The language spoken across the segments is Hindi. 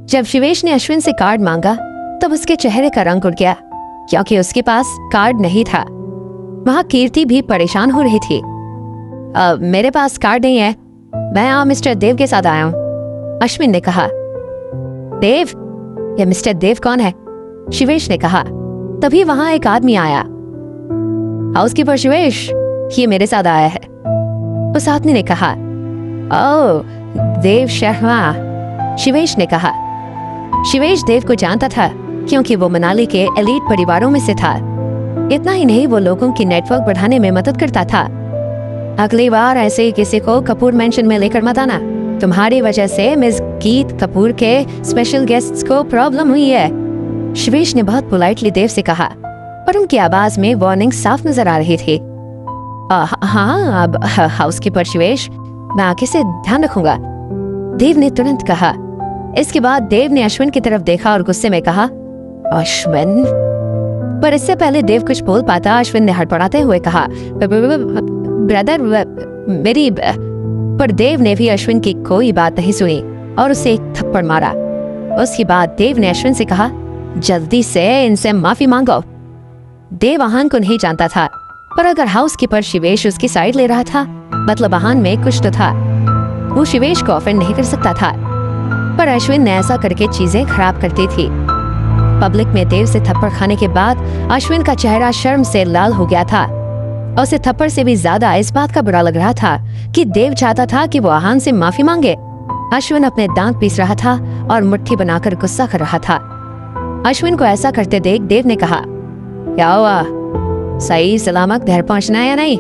जब शिवेश ने अश्विन से कार्ड मांगा तब उसके चेहरे का रंग उड़ गया, क्योंकि उसके पास कार्ड नहीं था। वहां कीर्ति भी परेशान हो रही थी। मेरे पास कार्ड नहीं है, मैं यहाँ मिस्टर देव के साथ आया हूँ, अश्विन ने कहा। देव? ये मिस्टर देव कौन है? शिवेश ने कहा। तभी वहां एक आदमी आया। हाउसकीपर शिवेश, ये मेरे साथ आया है, उस आदमी ने कहा। ओह, देव शर्मा, शिवेश ने कहा। शिवेश देव को जानता था क्योंकि वो मनाली के एलीट परिवारों में से था। इतना ही नहीं, वो लोगों की नेटवर्क बढ़ाने में मदद करता था। अगली बार ऐसे ही किसी को कपूर मेंशन में लेकर मत आना, तुम्हारी वजह से मिस गीत कपूर के स्पेशल गेस्ट्स को प्रॉब्लम हुई है, शिवेश ने बहुत पोलाइटली देव से कहा, पर उनकी आवाज में वार्निंग साफ नजर आ रही थी। हाँ, अब हाउसकीपर शिवेश, मैं आगे से ध्यान रखूंगा, देव ने तुरंत कहा। इसके बाद देव ने अश्विन की तरफ देखा और गुस्से में कहा, अश्विन? पर इससे पहले देव कुछ बोल पाता, अश्विन ने हड़बड़ाते हुए कहा, ब्रदर, मेरी। पर देव ने भी अश्विन की कोई बात नहीं सुनी और उसे एक थप्पड़ मारा। उसके बाद देव ने अश्विन से कहा, जल्दी से इनसे माफी मांगो। देव आहान को नहीं जानता था, पर अगर हाउसकीपर शिवेश उसकी साइड ले रहा था, मतलब आहान में कुछ तो था। वो शिवेश को ऑफेंड नहीं कर सकता था, पर अश्विन ने ऐसा करके चीजें खराब करती थी। पब्लिक में देव से थप्पड़ खाने के बाद अश्विन का चेहरा शर्म से लाल हो गया था। उसे थप्पड़ से भी ज्यादा इस बात का बुरा लग रहा था कि देव चाहता था कि वो आहान से माफी मांगे। अश्विन अपने दांत पीस रहा था और मुट्ठी बनाकर गुस्सा कर रहा था। अश्विन को ऐसा करते देख देव ने कहा, क्या हुआ, सही सलामत घर पहुंचना है या नहीं?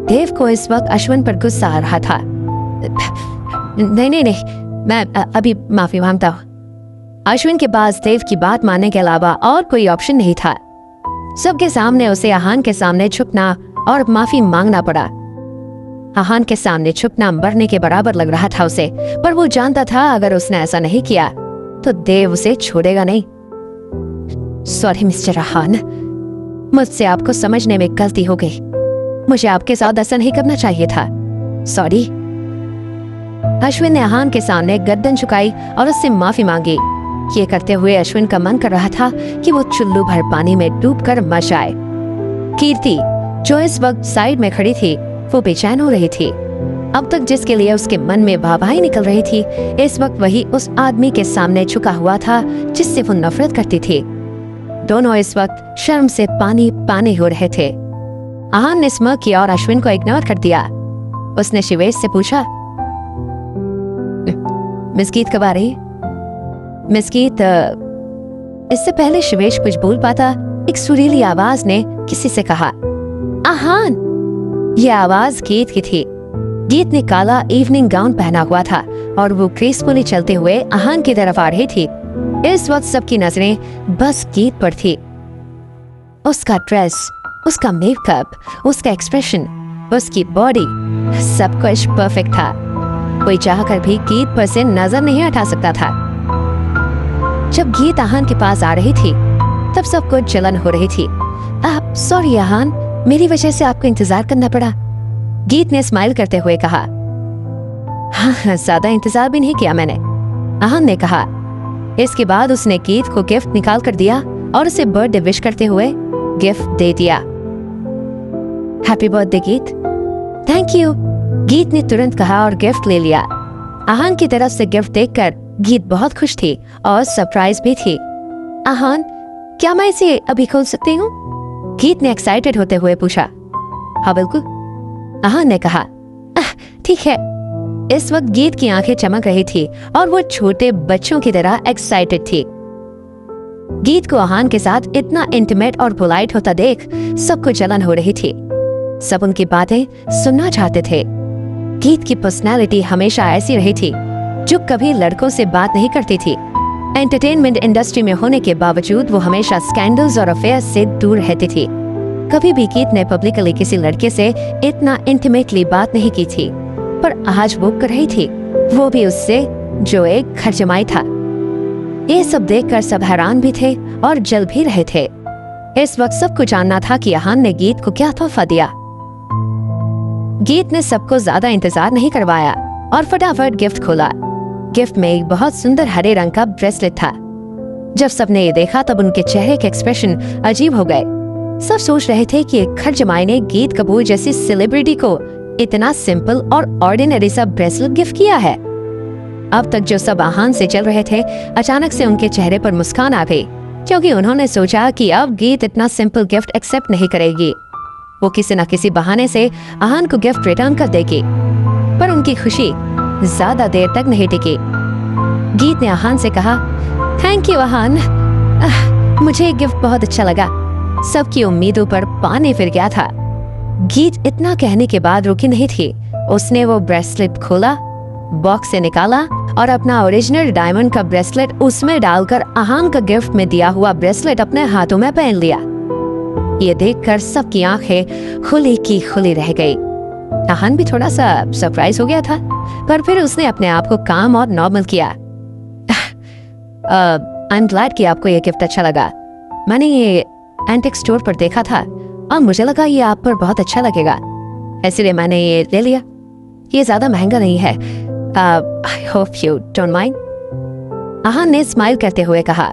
देव को इस वक्त अश्विन पर गुस्सा आ रहा था। नहीं नहीं नहीं, मैं अभी माफी मांगता हूँ। अश्विन के पास देव की बात मानने के अलावा और कोई ऑप्शन नहीं था। सबके सामने उसे आहान के सामने झुकना और माफी मांगना पड़ा। आहान के सामने झुकना मरने के बराबर लग रहा था उसे, पर वो जानता था अगर उसने ऐसा नहीं किया तो देव उसे छोड़ेगा नहीं। सॉरी मिस्टर आहान, मुझसे आपको समझने में गलती हो गई, मुझे आपके साथ ऐसा नहीं करना चाहिए था, सॉरी। अश्विन ने आहान के सामने गर्दन झुकाई और उससे माफी मांगी। ये करते हुए अश्विन का मन कर रहा था कि वो चुल्लू भर पानी में डूबकर मर जाए। कीर्ति, जो इस वक्त साइड में खड़ी थी, वो बेचैन हो रही थी। अब तक जिसके लिए उसके मन में वाहवाही निकल रही थी, इस वक्त वही उस आदमी के सामने झुका हुआ था जिससे वो नफरत करती थी। दोनों इस वक्त शर्म से पानी पानी हो रहे थे। आहान ने स्मर्क किया और अश्विन को इग्नोर कर दिया। उसने शिवेश से पूछा, मिस गीत कब आ रही? मिस गीत? इससे पहले शिवेश कुछ बोल पाता, एक सुरीली आवाज ने किसी से कहा, आहान। यह आवाज गीत की थी। गीत ने काला इवनिंग गाउन पहना हुआ था और वो ग्रेसफुली चलते हुए आहान की तरफ आ रही थी। इस वक्त सबकी नजरें बस गीत पर थी। उसका ड्रेस, उसका मेकअप, उसका एक्सप्रेशन, उसकी बॉडी, सब कुछ परफेक्ट था। कोई चाहकर भी गीत पर से नजर नहीं हटा सकता था। जब गीत आहान के पास आ रही थी तब सबको जलन हो रही थी। सॉरी आहान, मेरी वजह से आपको इंतजार करना पड़ा, गीत ने स्माइल करते हुए कहा। हाँ, ज्यादा इंतजार भी नहीं किया मैंने, आहान ने कहा। इसके बाद उसने गीत को गिफ्ट निकाल कर दिया और उसे बर्थडे विश करते हुए गिफ्ट दे दिया। हैप्पी बर्थडे गीत। थैंक यू, गीत ने तुरंत कहा और गिफ्ट ले लिया। आहान की तरफ से गिफ्ट देखकर गीत बहुत खुश थी और सरप्राइज भी थी। आहान, क्या मैं इसे अभी खोल सकती हूँ? गीत ने एक्साइटेड होते हुए पूछा। हाँ बिल्कुल, आहान ने कहा। ठीक है। इस वक्त गीत की आंखें चमक रही थी और वो छोटे बच्चों की तरह एक्साइटेड थी। गीत को आहान के साथ इतना इंटीमेट और पोलाइट होता देख सबको जलन हो रही थी। सब उनकी बातें सुनना चाहते थे। गीत की पर्सनालिटी हमेशा ऐसी रही थी जो कभी लड़कों से बात नहीं करती थी। एंटरटेनमेंट इंडस्ट्री में होने के बावजूद वो हमेशा स्कैंडल्स और अफेयर्स से दूर रहती थी। कभी भी गीत ने पब्लिकली किसी लड़के से इतना इंटीमेटली बात नहीं की थी, पर आज वो कर रही थी, वो भी उससे जो एक घर जमाई था। ये सब देखकर सब हैरान भी थे और जल भी रहे थे। इस वक्त सबको जानना था कि आहान ने गीत को क्या तोहफा दिया। गीत ने सबको ज्यादा इंतजार नहीं करवाया और फटाफट गिफ्ट खोला। गिफ्ट में एक बहुत सुंदर हरे रंग का ब्रेसलेट था। जब सबने ये देखा तब उनके चेहरे के एक्सप्रेशन अजीब हो गए। सब सोच रहे थे कि एक खरजमाई ने गीत कपूर जैसी सेलिब्रिटी को इतना सिंपल और ऑर्डिनरी सा ब्रेसलेट गिफ्ट किया है। अब तक जो सब आहान से चल रहे थे, अचानक से उनके चेहरे पर मुस्कान आ गई, क्योंकि उन्होंने सोचा कि अब गीत इतना सिंपल गिफ्ट एक्सेप्ट नहीं करेगी। वो किसी न किसी बहाने से आहान को गिफ्ट रिटर्न कर देगी। पर उनकी खुशी ज्यादा देर तक नहीं टिकी। गीत ने आहान से कहा, थैंक यू आहान, मुझे गिफ्ट बहुत अच्छा लगा। सबकी उम्मीदों पर पानी फिर गया था। गीत इतना कहने के बाद रुकी नहीं थी। उसने वो ब्रेसलेट खोला, बॉक्स से निकाला और अपना ओरिजिनल डायमंड का ब्रेसलेट उसमें डालकर आहान का गिफ्ट में दिया हुआ ब्रेसलेट अपने हाथों में पहन लिया। ये देखकर सबकी आंखें खुली की खुली रह गई। आहान भी थोड़ा सा सरप्राइज हो गया था, पर फिर उसने अपने आप को काम और नॉर्मल किया। आई एम ग्लैड कि आपको ये गिफ्ट अच्छा लगा। मैंने ये एंटिक स्टोर पर देखा था और मुझे लगा ये आप पर बहुत अच्छा लगेगा, इसलिए मैंने ये ले लिया। ये ज्यादा महंगा नहीं है। I hope you don't mind. Aahan ने स्माइल करते हुए कहा।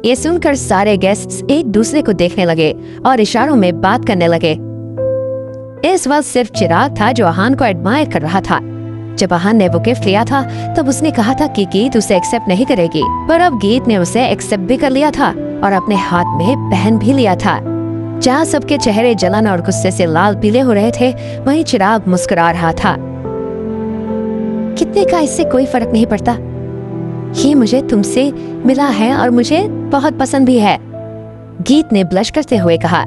ये सुनकर सारे गेस्ट्स एक दूसरे को देखने लगे और इशारों में बात करने लगे। इस वक्त सिर्फ चिराग था जो आहान को एडमायर कर रहा था। जब आहान ने वो गिफ्ट लिया था तब उसने कहा था कि गीत उसे एक्सेप्ट नहीं करेगी, पर अब गीत ने उसे एक्सेप्ट भी कर लिया था और अपने हाथ में पहन भी लिया था। जहाँ सबके चेहरे जलन और गुस्से से लाल पीले हो रहे थे, वहीं चिराग मुस्कुरा रहा था। कितने का इससे कोई फर्क नहीं पड़ता। ये मुझे तुमसे मिला है और मुझे बहुत पसंद भी है, गीत ने ब्लश करते हुए कहा।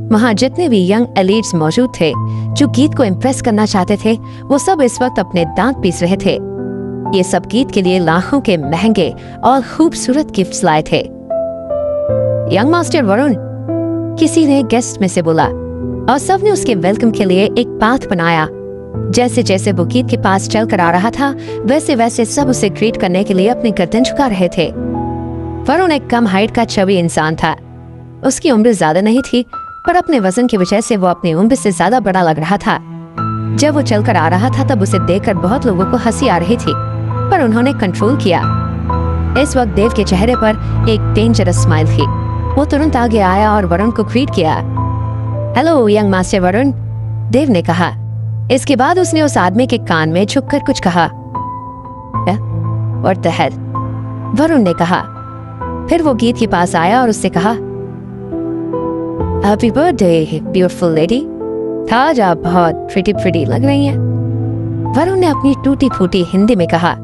वहाँ जितने भी यंग एलीट्स मौजूद थे जो गीत को इम्प्रेस करना चाहते थे, वो सब इस वक्त अपने दांत पीस रहे थे। ये सब गीत के लिए लाखों के महंगे और खूबसूरत गिफ्ट्स लाए थे। यंग मास्टर वरुण, किसी ने गेस्ट में से बोला, और सबने उसके वेलकम के लिए एक पाथ बनाया। जैसे जैसे वो गीत के पास चल कर आ रहा था, वैसे वैसे सब उसे ग्रीट करने के लिए अपनी गर्दन झुका रहे थे। वरुण एक कम हाइट का छवि इंसान था। उसकी उम्र ज्यादा नहीं थी, पर अपने वजन की वजह से वो अपनी उम्र से ज्यादा बड़ा लग रहा था। जब वो चलकर आ रहा था तब उसे देखकर बहुत लोगों को हंसी आ रही थी, पर उन्होंने कंट्रोल किया। इस वक्त देव के चेहरे पर एक डेंजरस स्माइल थी। वो तुरंत आगे आया और वरुण को ग्रीट किया। हेलो यंग मास्टर वरुण, देव ने कहा। इसके बाद उसने उस आदमी के कान में झुककर कुछ कहा। What the hell? वरुण ने कहा। फिर वो गीत के पास आया और उससे कहा, हैप्पी बर्थडे ब्यूटीफुल लेडी। आज आप बहुत प्रिटी लग रही हैं। वरुण ने अपनी टूटी फूटी हिंदी में कहा।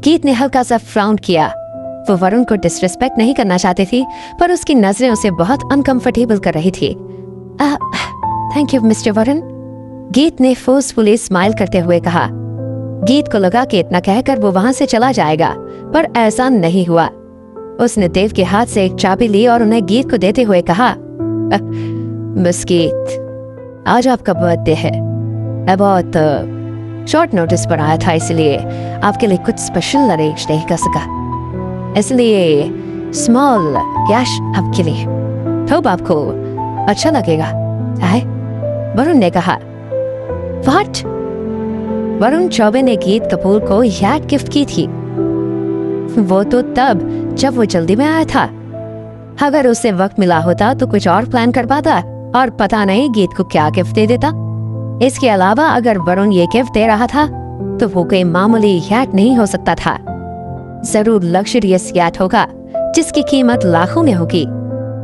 गीत ने हल्का सा फ्राउन किया। वो वरुण को डिसरिस्पेक्ट नहीं करना चाहती थी, पर उसकी नजरें उसे बहुत अनकंफर्टेबल कर रही थी। थैंक यू मिस्टर वरुण, गीत ने फोर्सफुली स्माइल करते हुए कहा। गीत को लगा कि इतना कहकर वो वहां से चला जाएगा, पर ऐसा नहीं हुआ। उसने देव के हाथ से एक चाबी ली और उन्हें गीत को देते हुए कहा, मिस गीत, आज आपका बर्थडे है। मैं बहुत शॉर्ट नोटिस पर आया था, इसलिए आपके लिए कुछ स्पेशल अरेंज नहीं कर सका, इसलिए स्मॉल कैश आपके लिए। होप आपको अच्छा लगेगा। आए, वरुण ने कहा। व्हाट? वरुण चौबे ने गीत कपूर को याद गिफ्ट की थी। वो तो तब जब वो जल्दी में आया था। अगर उसे वक्त मिला होता तो कुछ और प्लान कर पाता और पता नहीं गीत को क्या गिफ्ट दे देता। इसके अलावा अगर वरुण ये गिफ्ट दे रहा था तो वो कोई मामूली याद नहीं हो सकता था। जरूर लग्जरियस याद होगा जिसकी कीमत लाखों में होगी।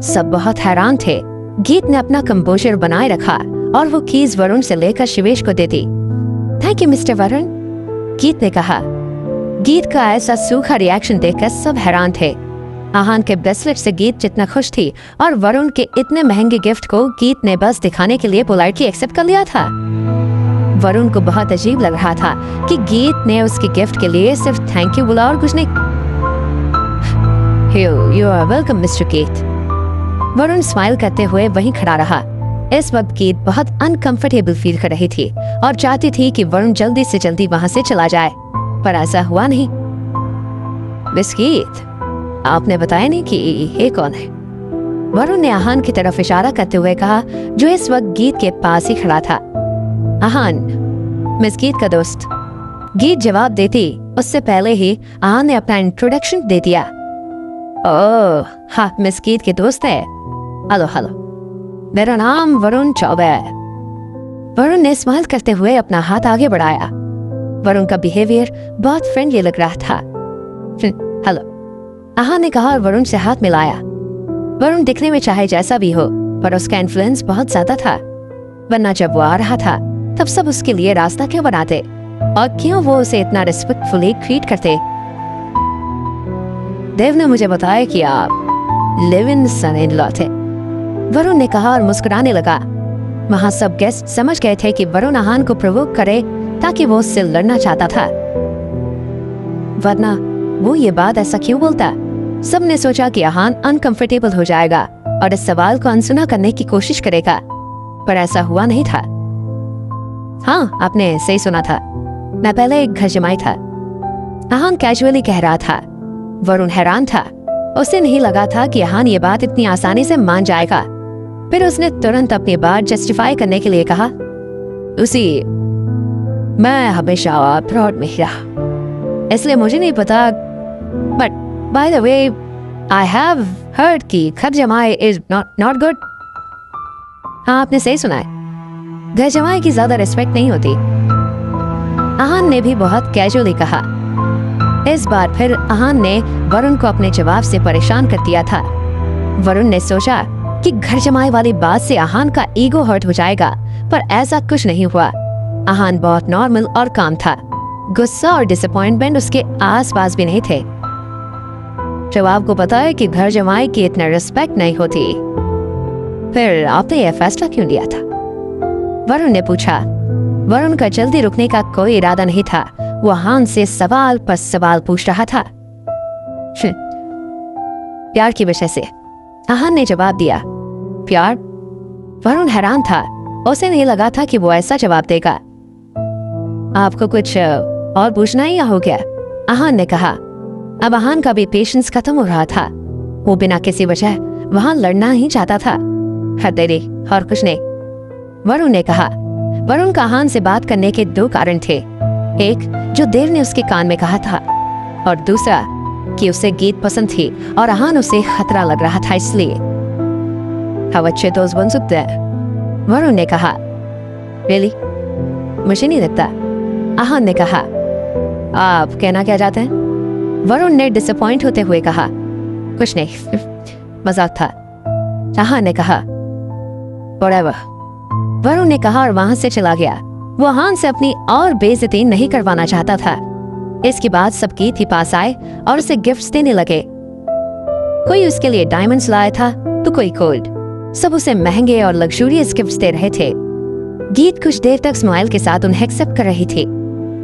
सब बहुत हैरान थे। गीत ने अपना कंपोजर बनाए रखा और वो कीज वरुण से लेकर शिवेश को दे दी। थैंक यू मिस्टर वरुण, गीत ने कहा। गीत का ऐसा सूखा रिएक्शन देखकर सब हैरान थे। आहान के ब्रेसलेट से गीत जितना खुश थी और वरुण के इतने महंगे गिफ्ट को गीत ने बस दिखाने के लिए पोलाइटली एक्सेप्ट कर लिया था। वरुण को बहुत अजीब लग रहा था कि गीत ने उसके गिफ्ट के लिए सिर्फ थैंक यू बोला और कुछ नहीं। यू आर वेलकम मिस्टर गीत। वरुण स्माइल करते हुए वहीं खड़ा रहा। इस वक्त गीत बहुत अनकंफर्टेबल फील कर रही थी और चाहती थी कि वरुण जल्दी से जल्दी वहां से चला जाए, पर ऐसा हुआ नहीं। मिस गीत, आपने बताया नहीं कि ये कौन है? वरुण ने आहान की तरफ इशारा करते हुए कहा, जो इस वक्त गीत के पास ही खड़ा था। आहान, मिस गीत का दोस्त। गीत जवाब देती उससे पहले ही आहान ने अपना इंट्रोडक्शन दे दिया। ओह हाँ, मिस कीथ के दोस्त है। हेलो हेलो, मेरा नाम वरुण चौबे है। वरुण ने स्माइल करते हुए अपना हाथ आगे बढ़ाया। वरुण का बिहेवियर बहुत फ्रेंडली लग रहा था। हेलो, आहान ने कहा और वरुण से हाथ मिलाया। वरुण दिखने में चाहे जैसा भी हो, पर उसका इन्फ्लुएंस बहुत ज्यादा था, वरना जब वो आ रहा था तब सब उसके लिए रास्ता क्यों बनाते और क्यों वो उसे इतना रिस्पेक्टफुली ट्रीट करते। देव ने मुझे बताया कि आप live in sun in law थे, वरुण ने कहा और मुस्कुराने लगा। वहां सब गेस्ट समझ गए थे कि वरुण आहान को प्रोवोक करे ताकि वो उससे लड़ना चाहता था, वरना वो ये बात ऐसा क्यों बोलता। सबने सोचा कि आहान अनकंफर्टेबल हो जाएगा और इस सवाल को अनसुना करने की कोशिश करेगा, पर ऐसा हुआ नहीं था। हाँ, आपने सही सुना था, मैं पहले एक घर जमाई था, आहान कैजुअली कह रहा था। वरुण हैरान था, उसे नहीं लगा था कि आहान ये बात इतनी आसानी से मान जाएगा। फिर उसने तुरंत अपनी बात जस्टिफाई करने के लिए कहा, मैं हमेशा फ्रॉड में ही रहा, इसलिए मुझे नहीं पता, but by the way I have heard कि घर जमाई इज नॉट गुड। हाँ, आपने सही सुना है, घर जमाई की ज्यादा रिस्पेक्ट नहीं होती। आहान ने भी बहुत कैजुअली कहा। इस बार फिर आहान ने वरुण को अपने जवाब से परेशान कर दिया था। वरुण ने सोचा कि घर जमाई वाली बात से आहान का ईगो हर्ट हो जाएगा, पर ऐसा कुछ नहीं हुआ। आहान बहुत नॉर्मल और काम था, गुस्सा और डिसअपॉइंटमेंट उसके आसपास भी नहीं थे। जब आपको पता है कि घर जमाई की इतना रिस्पेक्ट नहीं होती, फिर आपने यह फैसला क्यों लिया था? वरुण ने पूछा। वरुण का जल्दी रुकने का कोई इरादा नहीं था, वो आहान से सवाल पर सवाल पूछ रहा था। प्यार की वजह से, आहान ने जवाब दिया। प्यार? वरुण हैरान था, उसे नहीं लगा था कि वो ऐसा जवाब देगा। आपको कुछ और पूछना ही या हो गया? आहान ने कहा। अब आहान का भी पेशेंस खत्म हो रहा था, वो बिना किसी वजह वहां लड़ना ही चाहता था। हद देरी और कुछ नहीं, वरुण ने कहा। वरुण का आहान से बात करने के दो कारण थे, एक जो देव ने उसके कान में कहा था, और दूसरा कि उसे गीत पसंद थी और आहान उसे खतरा लग रहा था, इसलिए। हम अच्छे दोस्त बन सकते हैं, वरुण ने कहा। रियली? मुझे नहीं लगता, आहान ने कहा। आप कहना क्या चाहते हैं? वरुण ने डिसअपॉइंट होते हुए कहा। कुछ नहीं, मजाक था, आहान ने कहा। Whatever, वरुण ने कहा और वहां से चला गया। वो आहान से अपनी और बेइज्जती नहीं करवाना चाहता था। इसके बाद सब गीत ही पास आए और उसे गिफ्ट्स देने लगे। कोई उसके लिए डायमंड्स लाया था तो कोई गोल्ड। सब उसे महंगे और लग्जूरियस गिफ्ट्स दे रहे थे। गीत कुछ देर तक स्माइल के साथ उन्हें एक्सेप्ट कर रही थी,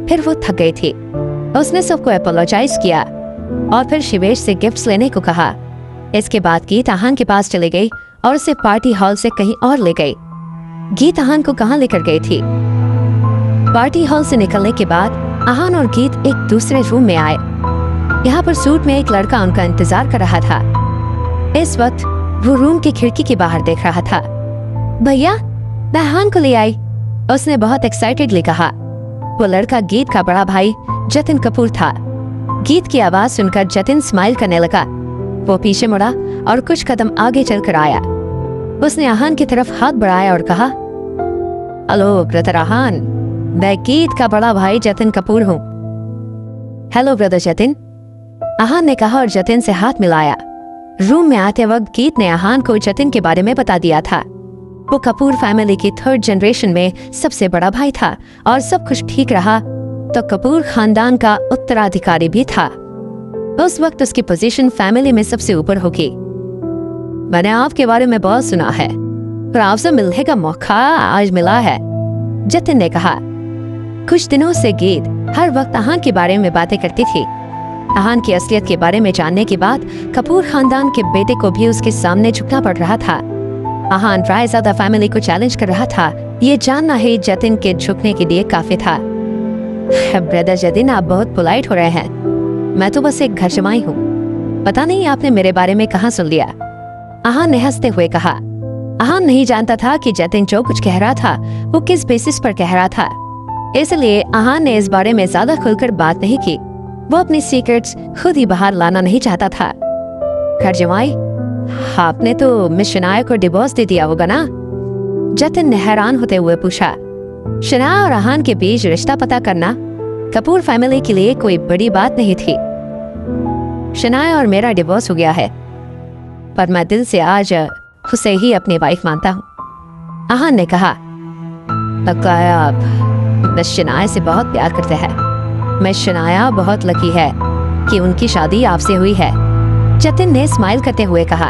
फिर वो थक गई थी। उसने सबको अपोलोजाइज किया और फिर शिवेश से गिफ्ट्स लेने को कहा। इसके बाद गीत आहान के पास चली गई और उसे पार्टी हॉल से कहीं और ले गई। गीत आहान को कहाँ लेकर गई थी? पार्टी हॉल से निकलने के बाद आहान और गीत एक दूसरे रूम में आए। यहाँ पर सूट में एक लड़का उनका इंतजार कर रहा था। इस वक्त वो रूम की खिड़की के बाहर देख रहा था। भैया, मैं आहान को ले आई, उसने बहुत एक्साइटेडली कहा। वो लड़का गीत का बड़ा भाई जतिन कपूर था। गीत की आवाज सुनकर जतिन स्माइल करने लगा। वो पीछे मुड़ा और कुछ कदम आगे चलकर आया। उसने आहान की तरफ हाथ बढ़ाया और कहा, हेलो ब्रदर आहान, मैं गीत का बड़ा भाई जतिन कपूर हूँ। हेलो ब्रदर जतिन, आहान ने कहा और जतिन से हाथ मिलाया। रूम में आते वक्त गीत ने आहान को जतिन के बारे में बता दिया था। वो कपूर फैमिली की 3rd जनरेशन में सबसे बड़ा भाई था और सब कुछ ठीक रहा तो कपूर खानदान का उत्तराधिकारी भी था। उस वक्त उसकी पोजीशन फैमिली में सबसे ऊपर होगी। मैंने आपके बारे में बहुत सुना है, पर आपसे मिलने का मौका आज मिला है, जतिन ने कहा। कुछ दिनों से गीत हर वक्त आहान के बारे में बातें करती थी। आहान की असलियत के बारे में जानने के बाद कपूर खानदान के बेटे को भी उसके सामने झुकना पड़ रहा था। आहान रायज़ादा फैमिली को चैलेंज कर रहा था। ये जानना ही जतिन के झुकने के लिए काफी था। ब्रदर जतिन, आप बहुत पोलाइट हो रहे हैं। मैं तो बस एक घर जमाई हूँ, पता नहीं आपने मेरे बारे में कहाँ सुन लिया, आहान ने हंसते हुए कहा। आहान नहीं जानता था कि जतिन जो कुछ कह रहा था वो किस बेसिस पर कह रहा था, इसलिए आहान ने इस बारे में ज्यादा खुलकर बात नहीं की। वो अपनी सीक्रेट्स खुद ही बाहर लाना नहीं चाहता था। घर जमाई, आपने तो मिस शनाया को डिवोर्स दे दिया होगा ना? जतिन ने हैरान होते हुए पूछा। शनाया और आहान के बीच रिश्ता पता करना कपूर फैमिली के लिए कोई बड़ी बात नहीं थी। शनाया और मेरा डिवोर्स हो गया है, पर मैं दिल से आज उसे ही अपनी वाइफ मानता हूँ, आहान ने कहा। लगता है आप मिस शनाया से बहुत प्यार करते हैं। मिस शनाया बहुत लकी है कि उनकी शादी आपसे हुई है, जतिन ने स्माइल करते हुए कहा।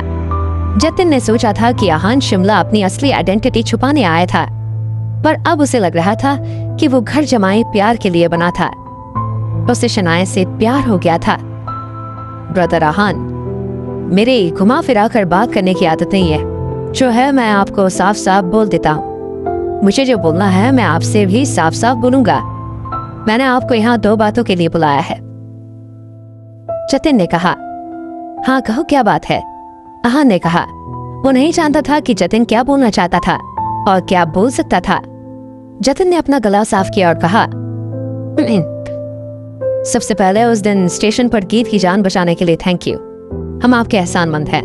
जतिन ने सोचा था कि आहान शिमला अपनी असली आइडेंटिटी छुपाने आया था, पर अब उसे लग रहा था कि वो घर जमाई प्यार के लिए बना था। उसे शनाया से प्यार हो गया था। ब्रदर आहान, मेरे घुमा फिरा कर बात करने की आदत नहीं है। जो है मैं आपको साफ साफ बोल देता हूँ। मुझे जो बोलना है मैं आपसे भी साफ साफ बोलूंगा। मैंने आपको यहाँ 2 बातों के लिए बुलाया है। जतिन ने कहा। हाँ कहो, क्या बात है? आहान ने कहा। वो नहीं जानता था कि जतिन क्या बोलना चाहता था और क्या बोल सकता था। जतिन ने अपना गला साफ किया और कहा, सबसे पहले उस दिन स्टेशन पर गीत की जान बचाने के लिए थैंक यू। हम आपके एहसानमंद हैं,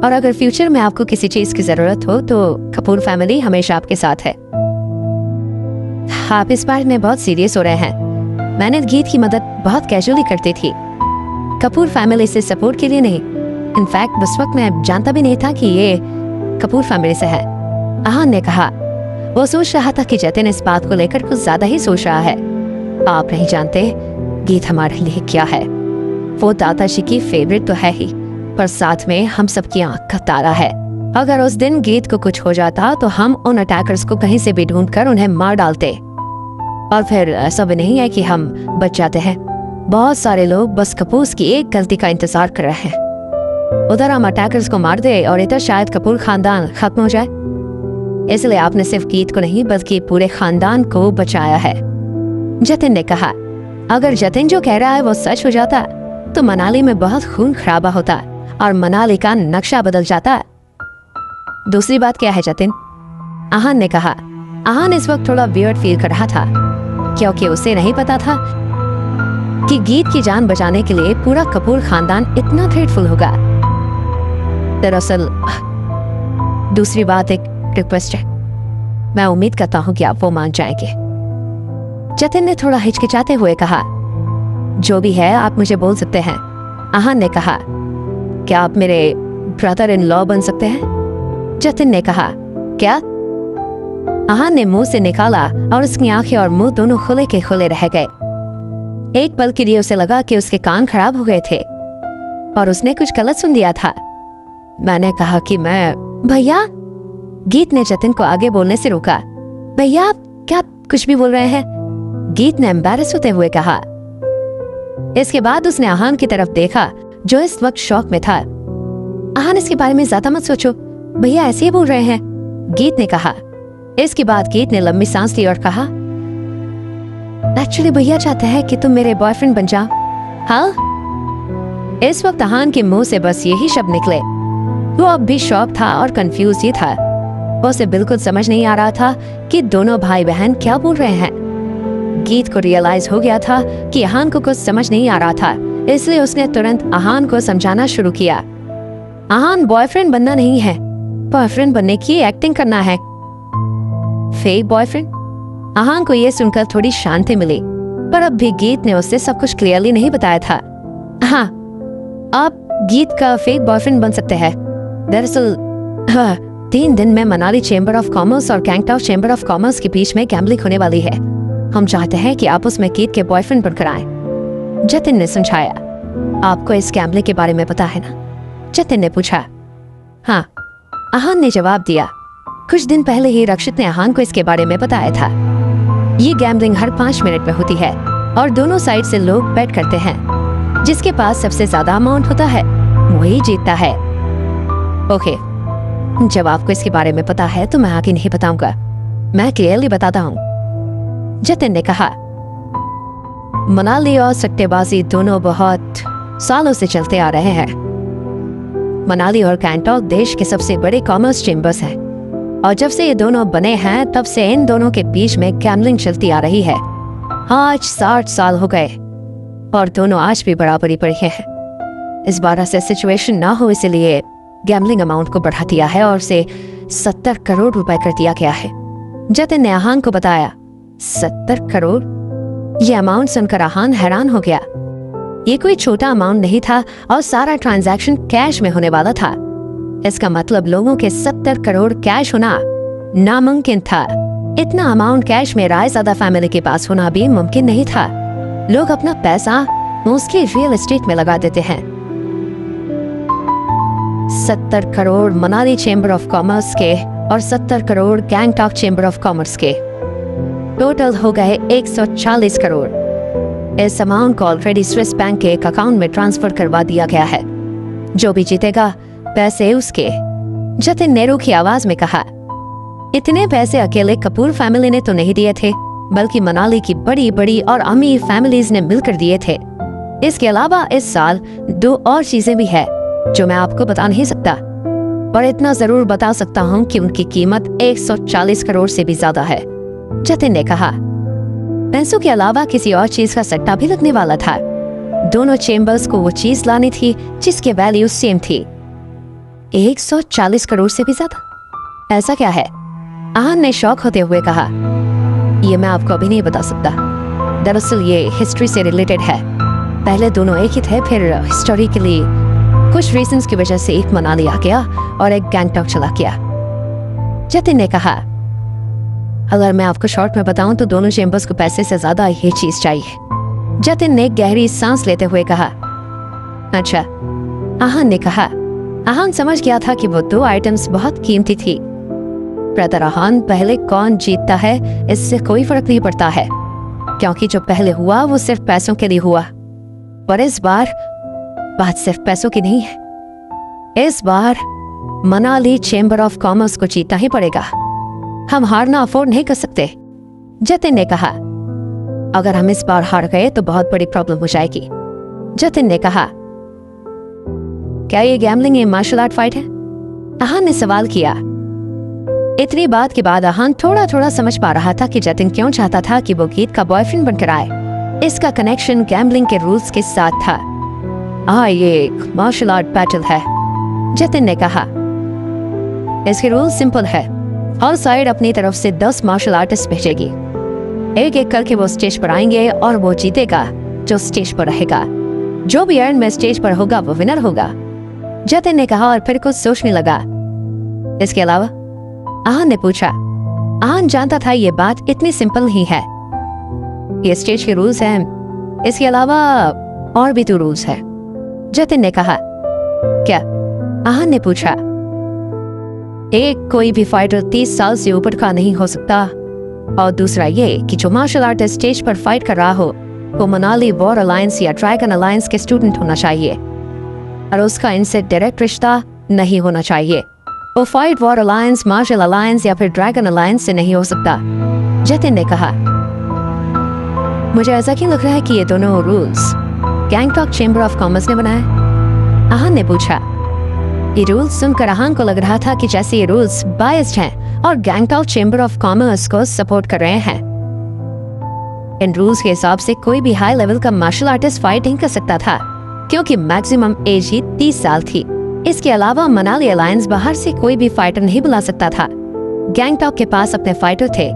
और अगर फ्यूचर में आपको किसी चीज की जरूरत हो तो कपूर फैमिली हमेशा आपके साथ है। आप इस बार में बहुत सीरियस हो रहे हैं। मैंने गीत की मदद बहुत कैजुअली करती थी, कपूर फैमिली से सपोर्ट के लिए नहीं। इनफैक्ट उस वक्त मैं जानता भी नहीं था कि ये कपूर फैमिली से है, आहान ने कहा। वो सोच रहा था कि जतिन इस बात को लेकर कुछ ज्यादा ही सोच रहा है। आप नहीं जानते गीत हमारे लिए क्या है। वो दादाजी की फेवरेट तो है ही, पर साथ में हम सबकी आंख का तारा है। अगर उस दिन गीत को कुछ हो जाता तो हम उन अटैकर्स को कहीं से भी ढूंढकर उन्हें मार डालते, और फिर ऐसा भी नहीं है कि हम बच जाते हैं। बहुत सारे लोग बस कपूर की एक गलती का इंतजार कर रहे हैं। उधर हम अटैकर्स को मार दे और इधर शायद कपूर खानदान खत्म हो जाए। इसलिए आपने सिर्फ गीत को नहीं बल्कि पूरे खानदान को बचाया है, जतिन ने कहा। अगर जतिन जो कह रहा है वो सच हो जाता तो मनाली में बहुत खून खराबा होता और मनाली का नक्शा बदल जाता। दूसरी बात क्या है जतिन? आहान ने कहा। आहान इस वक्त थोड़ा वियर्ड फील कर रहा था, क्योंकि उसे नहीं पता था कि गीत की जान बचाने के लिए पूरा कपूर खानदान इतना ग्रेटफुल होगा। दरअसल दूसरी बात एक रिक्वेस्ट है। मैं उम्मीद करता हूँ कि आप वो मान जाएंगे। जतिन ने थोड़ा हिचकिचाते हुए कहा। जो भी है आप मुझे बोल सकते हैं, आहान ने कहा। क्या आप मेरे ब्रदर इन लॉ बन सकते हैं? जतिन ने कहा। क्या? आहान ने मुंह से निकाला और उसकी आंखें और मुंह दोनों खुले के खुले रह गए। एक पल के लिए उसे लगा कि उसके कान खराब हो गए थे और उसने कुछ गलत सुन लिया था। मैंने कहा कि मैं भैया। गीत ने जतिन को आगे बोलने से रोका। भैया आप क्या कुछ भी बोल रहे हैं? गीत ने एम्बैरस होते हुए कहा। इसके बाद उसने आहान की तरफ देखा जो इस वक्त शौक में था। आहान इसके बारे में ज्यादा मत सोचो, भैया ऐसे ही बोल रहे हैं, गीत ने कहा। इसके बाद गीत ने लंबी सांस ली और कहा, एक्चुअली भैया चाहते हैं कि तुम मेरे बॉयफ्रेंड बन जाओ। हाँ? इस वक्त आहान के मुंह से बस यही शब्द निकले। वो अब भी शॉक था और कंफ्यूज ही था। उसे बिल्कुल समझ नहीं आ रहा था कि दोनों भाई बहन क्या बोल रहे हैं। गीत को रियलाइज हो गया था कि आहान को कुछ समझ नहीं आ रहा था, इसलिए उसने तुरंत आहान को समझाना शुरू किया। आहान बॉयफ्रेंड बनना नहीं है, बॉयफ्रेंड बनने की एक्टिंग करना है। Fake boyfriend? आहान को यह सुनकर थोड़ी शांति मिली, पर अब भी गीत ने उससे सब कुछ क्लियरली नहीं बताया था। हाँ, आप गीत का फेक बॉयफ्रेंड बन सकते हैं। दरअसल 3 दिन में मनाली चेंबर ऑफ कॉमर्स और गैंगटॉक चेंबर ऑफ कॉमर्स के बीच में गैम्बलिंग होने वाली है। हम चाहते हैं कि आप उसमें गीत के बॉयफ्रेंड बनकर आएं। जतिन ने समझाया। आपको इस गैम्बलिंग के बारे में पता है ना? जतिन ने पूछा। हाँ, आहान ने जवाब दिया। कुछ दिन पहले ही रक्षित ने आहान को इसके बारे में बताया था। ये गैम्बलिंग हर 5 मिनट में होती है और दोनों साइड से लोग बेट करते हैं। जिसके पास सबसे ज्यादा अमाउंट होता है वही जीतता है। ओके, जब आपको इसके बारे में पता है तो मैं आगे नहीं बताऊंगा, मैं क्लियरली बताता हूँ, जतिन ने कहा। मनाली और सट्टेबाजी दोनों बहुत सालों से चलते आ रहे हैं। मनाली और गैंगटॉक देश के सबसे बड़े कॉमर्स चेंबर्स हैं, और जब से ये दोनों बने हैं तब से इन दोनों के बीच में गैम्बलिंग चलती आ रही है। आज 60 साल हो गए। और दोनों आज भी बराबरी पर ही हैं। इस बार ऐसे सिचुएशन ना हो इसलिए गैम्बलिंग अमाउंट को बढ़ा दिया है और उसे 70 करोड़ रुपए कर दिया गया है। जतिन ने आहान को बताया। 70 करोड़? ये अमाउंट सुनकर आहान हैरान हो गया। ये कोई छोटा अमाउंट नहीं था और सारा ट्रांजैक्शन कैश में होने वाला था। इसका मतलब लोगों के 70 करोड़ कैश होना नामुमकिन था। इतना अमाउंट कैश में रायज़ादा फैमिली के पास होना भी मुमकिन नहीं था। लोग अपना पैसा मोस्टली रियल एस्टेट में लगा देते हैं। 70 crore Manali chamber of commerce के और 70 crore Gangtok chamber of commerce के, टोटल हो गए 140 करोड़। इस अमाउंट को ऑलरेडी स्विस बैंक के एक अकाउंट में ट्रांसफर करवा दिया गया है। जो भी जीतेगा पैसे उसके। जतिन ने रूखी आवाज में कहा। इतने पैसे अकेले कपूर फैमिली ने तो नहीं दिए थे, बल्कि मनाली की बड़ी बड़ी और अमीर फैमिलीज ने मिलकर दिए थे। इसके अलावा इस साल 2 और चीजें भी है जो मैं आपको बता नहीं सकता, पर इतना जरूर बता सकता हूँ कि उनकी कीमत 140 करोड़ से भी ज्यादा है। जतिन ने कहा। पैसों के अलावा किसी और चीज का सट्टा भी लगने वाला था। दोनों चेंबर्स को वो चीज लानी थी जिसके वैल्यू सेम थी। 140 करोड़ से भी ज्यादा? ऐसा क्या है? आहान ने शौक होते हुए कहा। ये मैं आपको अभी नहीं बता सकता। दरअसल ये हिस्ट्री से रिलेटेड है। पहले दोनों एक ही थे, फिर हिस्टोरिकली कुछ रीजंस की वजह से एक मनाली आ गया और एक गैंगटॉक चला गया। जतिन ने कहा। अगर मैं आपको शॉर्ट में बताऊं तो दोनों चेंबर्स को पैसे से ज्यादा ये चीज चाहिए। जतिन ने गहरी सांस लेते हुए कहा। अच्छा, आहान ने कहा। आहान समझ गया था कि वो 2 आइटम्स बहुत कीमती थी। ब्रदर आहान, पहले कौन जीतता है इससे कोई फर्क नहीं पड़ता है, क्योंकि जो पहले हुआ वो सिर्फ पैसों के लिए हुआ। पर इस बार बात सिर्फ पैसों की नहीं है। इस बार मनाली चेंबर ऑफ कॉमर्स को जीतना ही पड़ेगा। हम हारना अफोर्ड नहीं कर सकते। जतिन ने कहा। अगर हम इस बार हार गए तो बहुत बड़ी प्रॉब्लम हो जाएगी। जतिन ने कहा। क्या ये गैम्बलिंग या मार्शल आर्ट फाइट है? आहान ने सवाल किया। इतनी बात के बाद आहान थोड़ा थोड़ा समझ पा रहा था कि जतिन क्यों चाहता था कि वो गीत का बॉयफ्रेंड बनकर आए। इसका कनेक्शन गैम्बलिंग के रूल्स के साथ था। ये एक मार्शल आर्ट बैटल है, जतिन ने कहा। इसके रूल सिंपल है। हर साइड अपनी तरफ से 10 मार्शल आर्टिस्ट भेजेगी। एक एक करके वो स्टेज पर आएंगे और वो जीतेगा जो स्टेज पर रहेगा। जो भी एंड में स्टेज पर होगा वो विनर होगा, जतिन ने कहा और फिर कुछ सोचने लगा। इसके अलावा? आहान ने पूछा। आहान जानता था ये बात इतनी सिंपल नहीं है। ये स्टेज के रूल्स हैं, इसके अलावा और भी तो रूल्स हैं, जतिन ने कहा। क्या? आहान ने पूछा। एक, कोई भी फाइटर 30 साल से ऊपर का नहीं हो सकता, और दूसरा ये कि जो मार्शल आर्टिस्ट स्टेज पर फाइट कर रहा हो वो मनाली वॉर अलायंस या ड्रैगन अलायंस के स्टूडेंट होना चाहिए और उसका इनसे डायरेक्ट रिश्ता नहीं होना चाहिए। वो fight war alliance, martial alliance या फिर ड्रैगन अलायंस से नहीं हो सकता, जतिन ने कहा। मुझे ऐसा क्यों लग रहा है कि ये दोनों rules Gangtok chamber of commerce ने बनाए? आहान ने पूछा। ये रूल्स सुनकर आहान को लग रहा था कि जैसे ये रूल्स बायस्ड हैं और गैंगटॉक चेंबर ऑफ कॉमर्स को सपोर्ट कर रहे हैं। इन रूल्स के हिसाब से कोई भी हाई लेवल का मार्शल आर्टिस्ट फाइट नहीं कर सकता था, क्योंकि मैक्सिमम एज ही 30 साल थी। इसके अलावा मनाली अलायंस बाहर से कोई भी फाइटर नहीं बुला सकता था। गैंगटॉक के पास अपने फाइटर थे,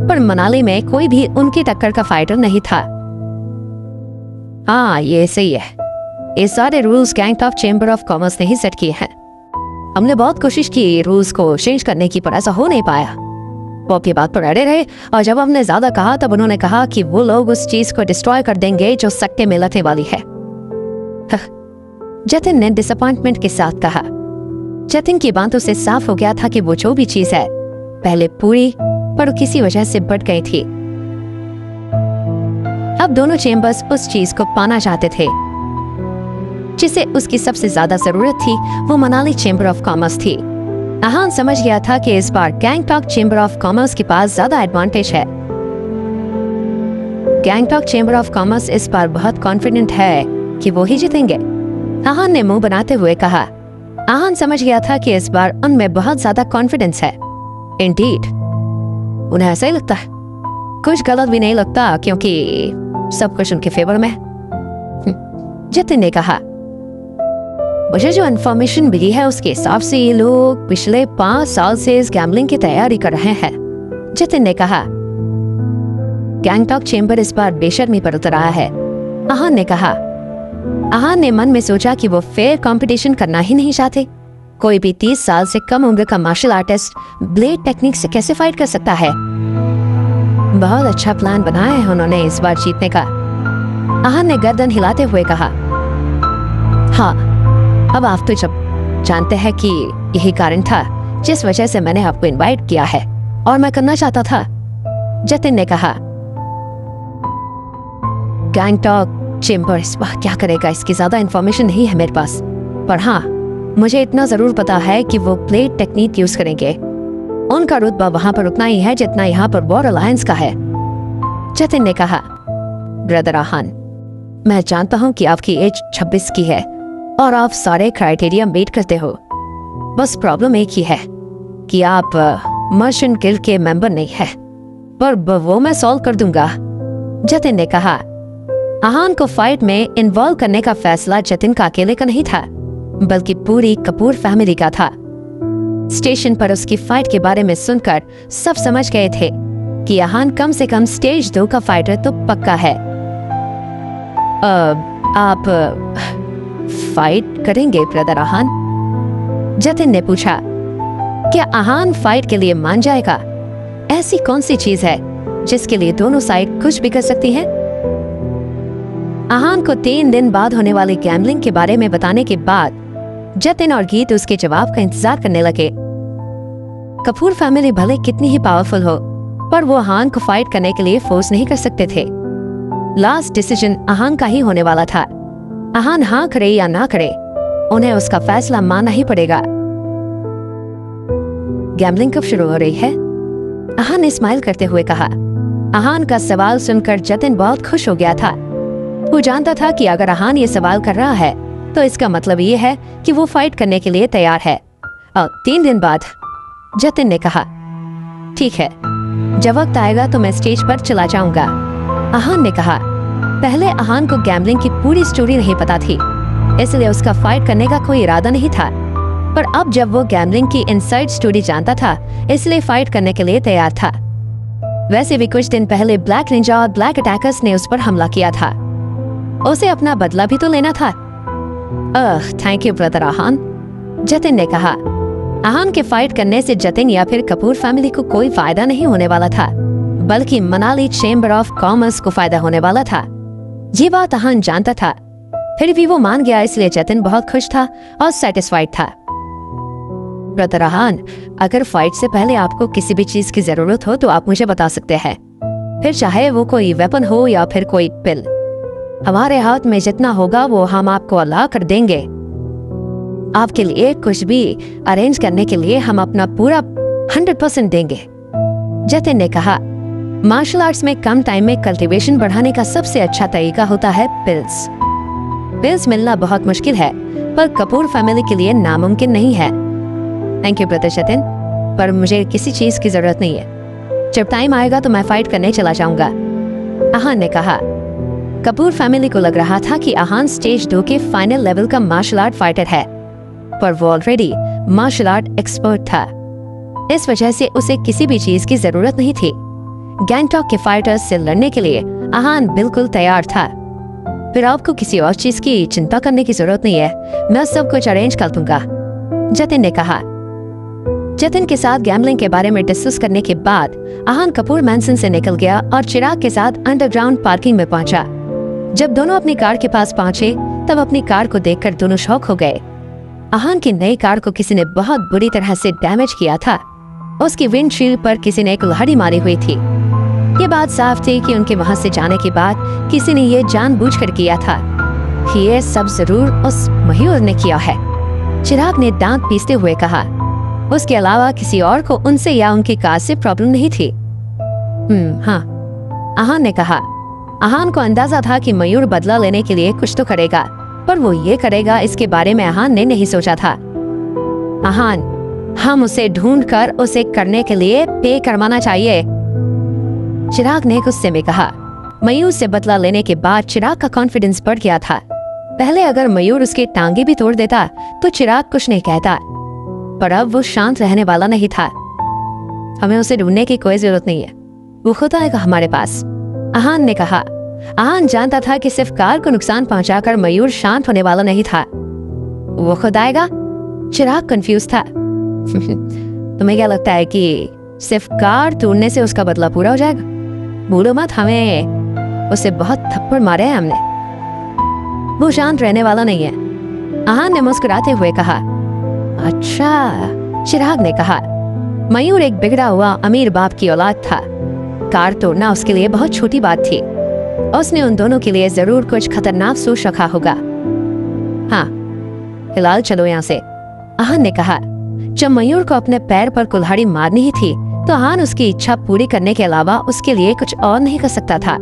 पर मनाली में कोई भी उनकी टक्कर का फाइटर नहीं था। ये सही है। ये सारे rules Gangtok chamber of commerce ने ही सेट किए हैं। हमने बहुत कोशिश की रूल्स को चेंज करने की, पर ऐसा हो नहीं पाया। वो अपनी बात पर अड़े रहे और जब हमने ज्यादा कहा तब उन्होंने कहा कि वो लोग उस चीज को डिस्ट्रॉय कर देंगे जो सट्टे में लगने वाली है। जतिन ने डिसअपॉइंटमेंट के साथ कहा। जतिन की बातों से साफ हो गया था कि वो जो भी चीज है पहले पूरी पर किसी वजह से बढ़ गई थी। अब दोनों चेंबर्स उस चीज को पाना चाहते थे जिसे उसकी सबसे ज्यादा जरूरत थी। वो मनाली चेंबर ऑफ कॉमर्स थी। आहान समझ गया था कि इस बार गैंगटॉक चेंबर ऑफ कॉमर्स के पास ज्यादा एडवांटेज है। गैंगटॉक चेंबर ऑफ कॉमर्स इस बार बहुत कॉन्फिडेंट है कि वो ही जीतेंगे, आहान ने मुंह बनाते हुए कहा। आहान समझ गया था कि इस बार उनमें बहुत ज्यादा कॉन्फिडेंस है। इंडीड, उन्हें ऐसा ही लगता है। कुछ गलत भी नहीं लगता, क्योंकि सब कुछ उनके फेवर में। जतिन ने कहा, मुझे जो इन्फॉर्मेशन मिली है उसके हिसाब से ये लोग पिछले 5 साल से इस गैम्बलिंग की तैयारी कर रहे हैं। जतिन ने कहा, गैंगटॉक चेंबर इस बार बेशर्मी पर उतर आया है। आहान ने कहा। आहान ने मन में सोचा कि वो फेयर कंपटीशन करना ही नहीं चाहते। कोई भी 30 साल से कम उम्र का मार्शल आर्टिस्ट ब्लेड टेक्निक से कैसे फाइट कर सकता है। बहुत अच्छा प्लान बनाया है उन्होंने इस बार जीतने का। आहान ने गर्दन हिलाते हुए कहा, हाँ, अब आप तो जब जानते हैं कि यही कारण था जिस वजह से मैंने आपको इनवाइट किया है और मैं करना चाहता था। जतिन ने कहा, गैंगटॉक चेंबर इस बार क्या करेगा इसकी ज्यादा इंफॉर्मेशन नहीं है मेरे पास, पर हाँ, मुझे इतना जरूर पता है कि वो प्लेट टेक्निक यूज करेंगे। उनका रुतबा वहां पर उतना ही है जितना यहाँ पर वॉर अलायंस का है। जतिन ने कहा, ब्रदर आहान, मैं जानता हूँ कि आपकी एज 26 की है और आप सारे क्राइटेरिया मीट करते हो। बस प्रॉब्लम एक ही है कि आप मर्चेंट गिल्ड के मेंबर नहीं है, पर वो मैं सॉल्व कर दूंगा। जतिन ने कहा। आहान को फाइट में इन्वॉल्व करने का फैसला जतिन का अकेले का नहीं था, बल्कि पूरी कपूर फैमिली का था। स्टेशन पर उसकी फाइट के बारे में सुनकर सब समझ गए थे कि आहान कम से कम स्टेज 2 का फाइटर तो पक्का है। आप फाइट करेंगे ब्रदर आहान? जतिन ने पूछा। क्या आहान फाइट के लिए मान जाएगा? ऐसी कौन सी चीज है जिसके लिए दोनों साइड कुछ भी कर सकती हैं? आहान को 3 दिन बाद होने वाली गैम्बलिंग के बारे में बताने के बाद जतिन और गीत उसके जवाब का इंतजार करने लगे। कपूर फैमिली भले कितनी ही पावरफुल हो, पर वो आहान को फाइट करने के लिए फोर्स नहीं कर सकते थे। लास्ट डिसीजन आहान का ही होने वाला था। आहान हाँ करे या ना करे, उन्हें उसका फैसला मानना ही पड़ेगा। गैम्बलिंग कब शुरू हो रही है? आहान ने स्माइल करते हुए कहा। आहान का सवाल सुनकर जतिन बहुत खुश हो गया था। वो जानता था कि अगर आहान ये सवाल कर रहा है तो इसका मतलब ये है कि वो फाइट करने के लिए तैयार है। 3 दिन बाद जतिन ने कहा, ठीक है, जब वक्त आएगा तो मैं स्टेज पर चला जाऊंगा। आहान ने कहा। पहले आहान को गैम्बलिंग की पूरी स्टोरी नहीं पता थी, इसलिए उसका फाइट करने का कोई इरादा नहीं था। पर अब जब वो गैम्बलिंग की इनसाइड स्टोरी जानता था, इसलिए फाइट करने के लिए तैयार था। वैसे भी कुछ दिन पहले ब्लैक निंजा और ब्लैक अटैकर्स ने उस पर हमला किया था। उसे अपना बदला भी तो लेना था। थैंक यू ब्रदर आहान, जतिन ने कहा। आहान के फाइट करने से जतिन या फिर कपूर फैमिली को कोई फायदा नहीं होने वाला था, बल्कि मनाली चेंबर ऑफ कॉमर्स को फायदा होने वाला था। ये बात आहान जानता था, फिर भी वो मान गया, इसलिए जतिन बहुत खुश था और सेटिस्फाइड था। ब्रदर आहान, अगर फाइट से पहले आपको किसी भी चीज की जरूरत हो तो आप मुझे बता सकते हैं, फिर चाहे वो कोई वेपन हो या फिर कोई पिल। हमारे हाथ में जितना होगा वो हम आपको अल्लाह कर देंगे। आपके लिए कुछ भी अरेंज करने के लिए हम अपना पूरा 100% देंगे। जतिन ने कहा, मार्शल आर्ट्स में कम टाइम में कल्टीवेशन बढ़ाने का सबसे अच्छा तरीका होता है पिल्स। पिल्स मिलना बहुत मुश्किल है, पर कपूर फैमिली के लिए नामुमकिन नहीं है। थैंक यू ब्रदर जतिन, पर मुझे किसी चीज की जरूरत नहीं है। जब टाइम आएगा तो मैं फाइट करने चला जाऊंगा। आहान ने कहा। कपूर फैमिली को लग रहा था कि आहान स्टेज 2 के फाइनल लेवल का मार्शल आर्ट फाइटर है, पर वो ऑलरेडी मार्शल आर्ट एक्सपर्ट था। इस वजह से उसे किसी भी चीज की जरूरत नहीं थी। गैंगटॉक के फाइटर्स से लड़ने के लिए आहान बिल्कुल तैयार था। फिर आपको किसी और चीज की चिंता करने की जरूरत नहीं है, मैं सब कुछ अरेंज कर दूंगा, जतिन ने कहा। जतिन के साथ गैम्बलिंग के बारे में डिस्कस करने के बाद आहान कपूर मैंसन से निकल गया और चिराग के साथ अंडरग्राउंड पार्किंग में पहुंचा। जब दोनों अपनी कार के पास पहुंचे तब अपनी कार को देखकर दोनों शॉक हो गए। आहान की नई कार को किसी ने बहुत बुरी तरह से डैमेज किया था। उसकी विंडशील्ड पर किसी ने एक कुल्हाड़ी मारी हुई थी। ये बात साफ थी कि उनके वहां से जाने के बाद किसी ने ये जानबूझकर किया था। ये सब जरूर उस मयूर ने किया है, चिराग ने दांत पीसते हुए कहा। उसके अलावा किसी और को उनसे या उनकी कार से प्रॉब्लम नहीं थी। हाँ, आहान ने कहा। आहान को अंदाजा था कि मयूर बदला लेने के लिए कुछ तो करेगा, पर वो ये करेगा इसके बारे में आहान ने नहीं सोचा था। आहान, हम उसे ढूंढकर उसे करने के लिए पे करवाना चाहिए, चिराग ने गुस्से में कहा। मयूर से बदला लेने के बाद चिराग का कॉन्फिडेंस बढ़ गया था। पहले अगर मयूर उसकी टांगे भी तोड़ देता तो चिराग कुछ नहीं कहता, पर अब वो शांत रहने वाला नहीं था। हमें उसे ढूंढने की कोई जरूरत नहीं है, वो खुद आएगा हमारे पास, आहान ने कहा। आहान जानता था कि सिर्फ कार को नुकसान पहुंचाकर मयूर शांत होने वाला नहीं था। वो खुद आएगा? चिराग कंफ्यूज था। तुम्हें क्या लगता है कि सिर्फ कार तोड़ने से उसका बदला पूरा हो जाएगा? भूलो मत, हमें उसे बहुत थप्पड़ मारे हैं हमने। वो शांत रहने वाला नहीं है, आहान ने मुस्कुराते हुए कहा। अच्छा, चिराग ने कहा। मयूर एक बिगड़ा हुआ अमीर बाप की औलाद था। कार तोड़ना उसके लिए बहुत छोटी बात थी। उसने उन दोनों के लिए जरूर कुछ खतरनाक सोच रखा होगा। हाँ, फिलहाल चलो यहाँ से, आहान ने कहा। जब मयूर को अपने पैर पर कुल्हाड़ी मारनी ही थी तो आहान उसकी इच्छा पूरी करने के अलावा उसके लिए कुछ और नहीं कर सकता था।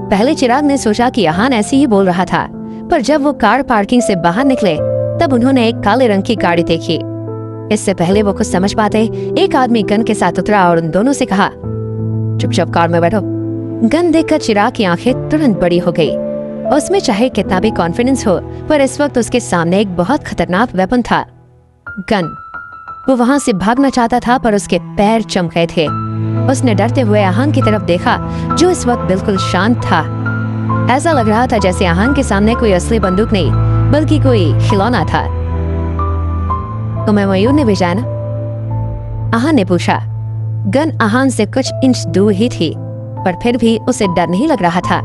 पहले चिराग ने सोचा कि आहान ऐसे ही बोल रहा था, पर जब वो कार पार्किंग से बाहर निकले तब उन्होंने एक काले रंग की गाड़ी देखी। इससे पहले वो कुछ समझ पाते, एक आदमी गन के साथ उतरा और उन दोनों से कहा, चुपचाप कार में बैठो। गन देखकर चिराग की आंखें तुरंत बड़ी हो गई। उसमें चाहे कितना भी कॉन्फिडेंस हो, पर इस वक्त उसके सामने एक बहुत खतरनाक वेपन था, गन। वो वहां से भागना चाहता था पर उसके पैर चमक गए थे। उसने डरते हुए आहान की तरफ देखा, जो इस वक्त बिल्कुल शांत था। ऐसा लग रहा था जैसे आहान के सामने कोई असली बंदूक नहीं बल्कि कोई खिलौना था। तुम्हें मयूर ने भेजा ना? आहान ने पूछा। गन आहान से कुछ इंच दूर ही थी, पर फिर भी उसे डर नहीं लग रहा था।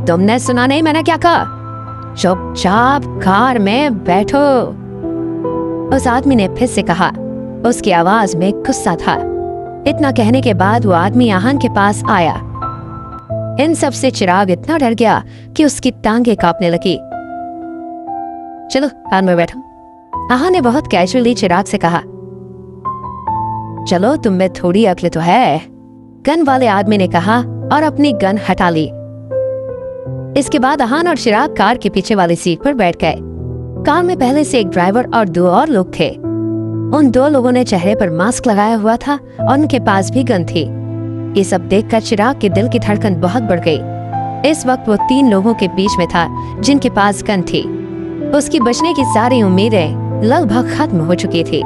तुमने सुना नहीं मैंने क्या कहा? चुपचाप कार में बैठो, उस आदमी ने फिर से कहा। उसकी आवाज में गुस्सा था। इतना कहने के बाद वो आदमी आहान के पास आया। इन सब से चिराग इतना डर गया कि उसकी टांगे कांपने लगी। चलो कार में बैठो, आहान ने बहुत कैजुअली चिराग से कहा। चलो, तुम में थोड़ी अक्ल तो है, गन वाले आदमी ने कहा और अपनी गन हटा ली। इसके बाद आहान और चिराग कार के पीछे वाली सीट पर बैठ गए। कार में पहले से एक ड्राइवर और 2 और लोग थे। उन 2 लोगों ने चेहरे पर मास्क लगाया हुआ था और उनके पास भी गन थी। ये सब देखकर चिराग के दिल की धड़कन बहुत बढ़ गई। इस वक्त वो 3 लोगों के बीच में था जिनके पास गन थी। उसकी बचने की सारी उम्मीदें लगभग खत्म हो चुकी थी।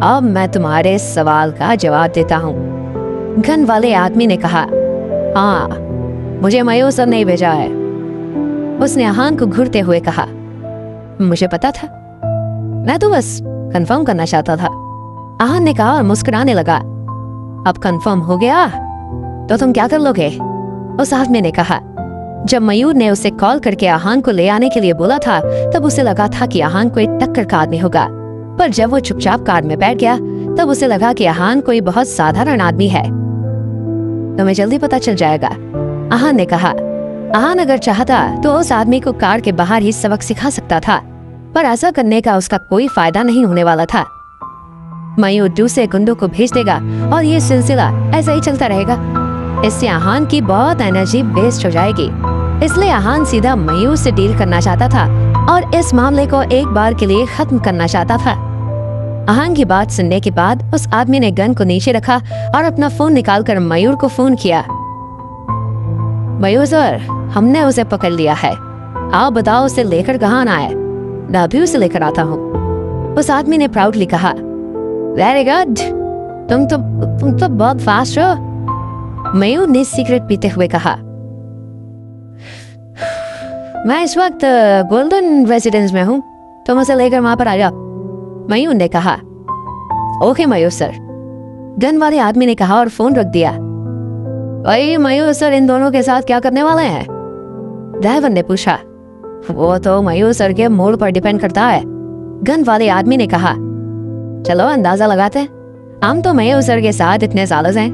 अब मैं तुम्हारे सवाल का जवाब देता हूँ, गन वाले आदमी ने कहा। हाँ, मुझे मयूर सर ने भेजा है, उसने आहान को घूरते हुए कहा। मुझे पता था, मैं तो बस कंफर्म करना चाहता था, आहान ने कहा और मुस्कुराने लगा। अब कंफर्म हो गया तो तुम क्या कर लोगे? उस आदमी ने कहा। जब मयूर ने उसे कॉल करके आहान को ले आने के लिए बोला था तब उसे लगा था कि आहान कोई टक्कर का आदमी होगा, पर जब वो चुपचाप कार में बैठ गया तब उसे लगा कि आहान कोई बहुत साधारण आदमी है। तुम्हें जल्दी पता चल जाएगा, आहान ने कहा। आहान अगर चाहता तो उस आदमी को कार के बाहर ही सबक सिखा सकता था, पर ऐसा करने का उसका कोई फायदा नहीं होने वाला था। मयूर दूसरे गुंडों को भेज देगा और ये सिलसिला ऐसा ही चलता रहेगा। इससे आहान की बहुत एनर्जी वेस्ट हो जाएगी। इसलिए आहान सीधा मयूर से डील करना चाहता था और इस मामले को एक बार के लिए खत्म करना चाहता था। आहान की बात सुनने के बाद उस आदमी ने गन को नीचे रखा और अपना फोन निकालकर मयूर को फोन किया। मयूर सर, हमने उसे पकड़ लिया है, आप बताओ उसे लेकर कहाँ आना है? मैं अभी उसे लेकर आता हूँ, उस आदमी ने प्राउडली कहा। वेरी गुड, तुम तो बहुत फास्ट हो, मयूर ने सिगरेट पीते हुए कहा। मैं इस वक्त गोल्डन रेजिडेंस में हूँ, तुम उसे लेकर वहां पर आ जाओ, मयूर ने कहा। ओके मयूर सर, गन वाले आदमी ने कहा और फोन रख दिया। भाई मयूर सर इन दोनों के साथ क्या करने वाले हैं? ड्राइवर ने पूछा। वो तो मयूर सर के मूड पर डिपेंड करता है, गन वाले आदमी ने कहा। चलो अंदाजा लगाते हैं, हम तो मयूर सर के साथ इतने साल हैं,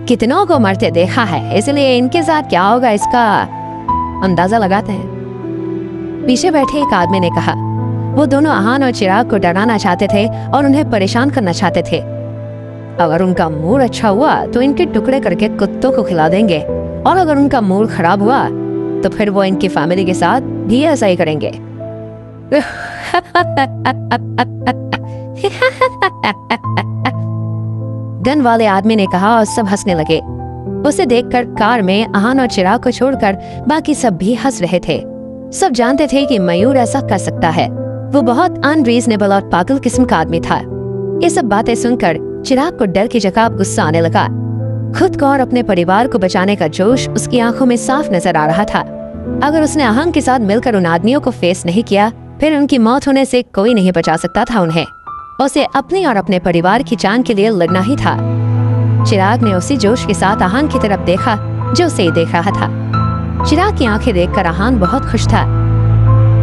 कितनों को मरते देखा है, इसलिए इनके साथ क्या होगा इसका अंदाजा लगाते हैं, पीछे बैठे एक आदमी ने कहा। वो दोनों आहान और चिराग को डराना चाहते थे और उन्हें परेशान करना चाहते थे। अगर उनका मूड अच्छा हुआ तो इनके टुकड़े करके कुत्तों को खिला देंगे, और अगर उनका मूड खराब हुआ तो फिर वो इनकी फैमिली के साथ भी ऐसा ही करेंगे। गन वाले आदमी ने कहा और सब हंसने लगे। उसे देखकर कार में अहान और चिराग को छोड़कर बाकी सब भी हंस रहे थे। सब जानते थे कि मयूर ऐसा कर सकता है। वो बहुत अनरीजनेबल और पागल किस्म का आदमी था। ये सब बातें सुनकर चिराग को डर की जगह गुस्सा आने लगा। खुद को और अपने परिवार को बचाने का जोश उसकी आंखों में साफ नजर आ रहा था। अगर उसने अहान के साथ मिलकर उन आदमियों को फेस नहीं किया, फिर उनकी मौत होने से कोई नहीं बचा सकता था उन्हें। उसे अपनी और अपने परिवार की जान के लिए लड़ना ही था। चिराग ने उसी जोश के साथ अहान की तरफ देखा जो उसे देख रहा था। चिराग की आंखें देखकर अहान बहुत खुश था।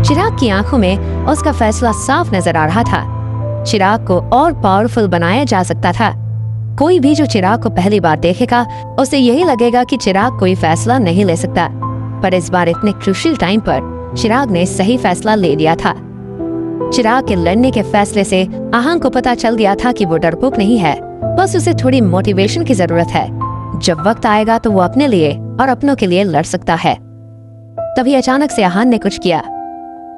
चिराग की आंखों में उसका फैसला साफ नजर आ रहा था। चिराग को और पावरफुल बनाया जा सकता था। कोई भी जो चिराग को पहली बार देखेगा उसे यही लगेगा कि चिराग कोई फैसला नहीं ले सकता, पर इस बार इतने क्रूशियल टाइम पर चिराग ने सही फैसला ले लिया था। चिराग के लड़ने के फैसले से अहान को पता चल गया था कि वो डरपोक नहीं है, बस उसे थोड़ी मोटिवेशन की जरूरत है। जब वक्त आएगा तो वो अपने लिए और अपनों के लिए लड़ सकता है। तभी अचानक से अहान ने कुछ किया।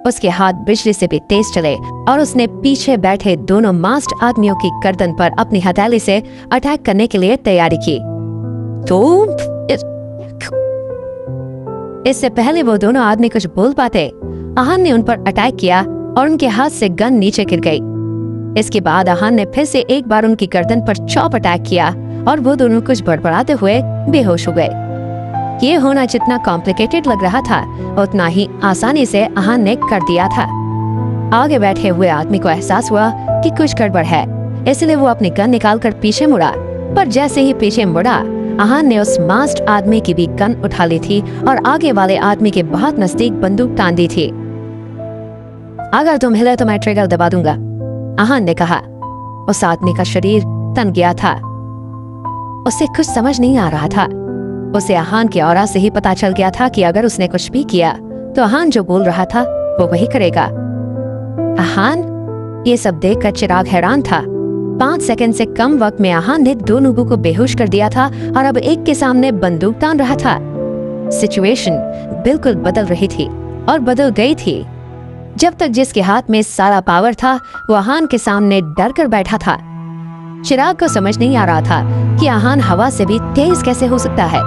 उसके हाथ बिजली से भी तेज चले और उसने पीछे बैठे दोनों मास्क्ड आदमियों की गर्दन पर अपनी हथेली से अटैक करने के लिए तैयारी की। तो इससे पहले वो दोनों आदमी कुछ बोल पाते, अहान ने उन पर अटैक किया और उनके हाथ से गन नीचे गिर गई। इसके बाद अहान ने फिर से एक बार उनकी गर्दन पर चॉप अटैक किया और वो दोनों कुछ बड़बड़ाते हुए बेहोश हो गए। ये होना जितना कॉम्प्लिकेटेड लग रहा था, उतना ही आसानी से अहान ने कर दिया था। आगे बैठे हुए आदमी को एहसास हुआ कि कुछ गड़बड़ है, इसलिए वो अपनी गन निकालकर पीछे मुड़ा। पर जैसे ही पीछे मुड़ा, अहान ने उस मास्क्ड आदमी की भी गन उठा ली थी और आगे वाले आदमी के बहुत नजदीक बंदूक तान दी थी। अगर तुम हिले तो मैं ट्रिगर दबा दूंगा, अहान ने कहा। उस आदमी का शरीर तन गया था। उसे कुछ समझ नहीं आ रहा था। उसे अहान के ऑरा से ही पता चल गया था कि अगर उसने कुछ भी किया तो अहान जो बोल रहा था वो वही करेगा। अहान? ये सब देखकर चिराग हैरान था। 5 सेकंड से कम वक्त में अहान ने 2 लोगों को बेहोश कर दिया था और अब एक के सामने बंदूक तान रहा था। सिचुएशन बिल्कुल बदल रही थी और बदल गई थी। जब तक जिसके हाथ में सारा पावर था वो अहान के सामने डर कर बैठा था। चिराग को समझ नहीं आ रहा था कि अहान हवा से भी तेज कैसे हो सकता है।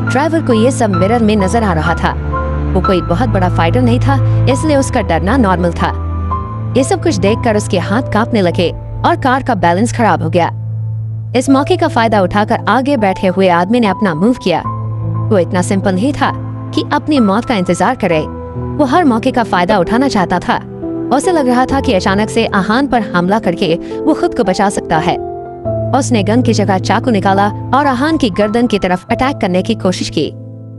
ड्राइवर को ये सब मिरर में नजर आ रहा था। वो कोई बहुत बड़ा फाइटर नहीं था, इसलिए उसका डरना नॉर्मल था। ये सब कुछ देखकर उसके हाथ कांपने लगे और कार का बैलेंस खराब हो गया। इस मौके का फायदा उठाकर आगे बैठे हुए आदमी ने अपना मूव किया। वो इतना सिंपल नहीं था कि अपनी मौत का इंतजार करे। वो हर मौके का फायदा उठाना चाहता था। उसे लग रहा था कि अचानक से अहान पर हमला करके वो खुद को बचा सकता है। उसने गन की जगह चाकू निकाला और अहान की गर्दन की तरफ अटैक करने की कोशिश की,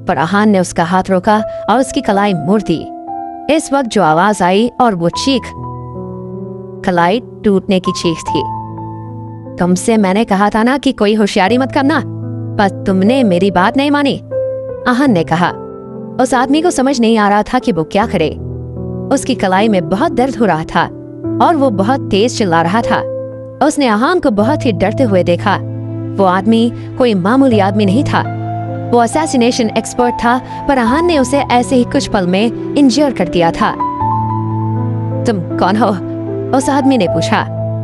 पर अहान ने उसका हाथ रोका और उसकी कलाई मोड़ दी। इस वक्त जो आवाज आई और वो चीख कलाई टूटने की चीख थी। तुमसे मैंने कहा था ना कि कोई होशियारी मत करना, पर तुमने मेरी बात नहीं मानी, अहान ने कहा। उस आदमी को समझ नहीं आ रहा था कि वो क्या करे। उसकी कलाई में बहुत दर्द हो रहा था और वो बहुत तेज चिल्ला रहा था। उसने अहान को बहुत ही डरते हुए देखा। वो आदमी कोई मामूली आदमी नहीं था। वो असैसिनेशन एक्सपर्ट था, पर अहान ने उसे ऐसे ही कुछ पल में इंजर कर दिया था। तुम कौन हो? उस आदमी ने पूछा।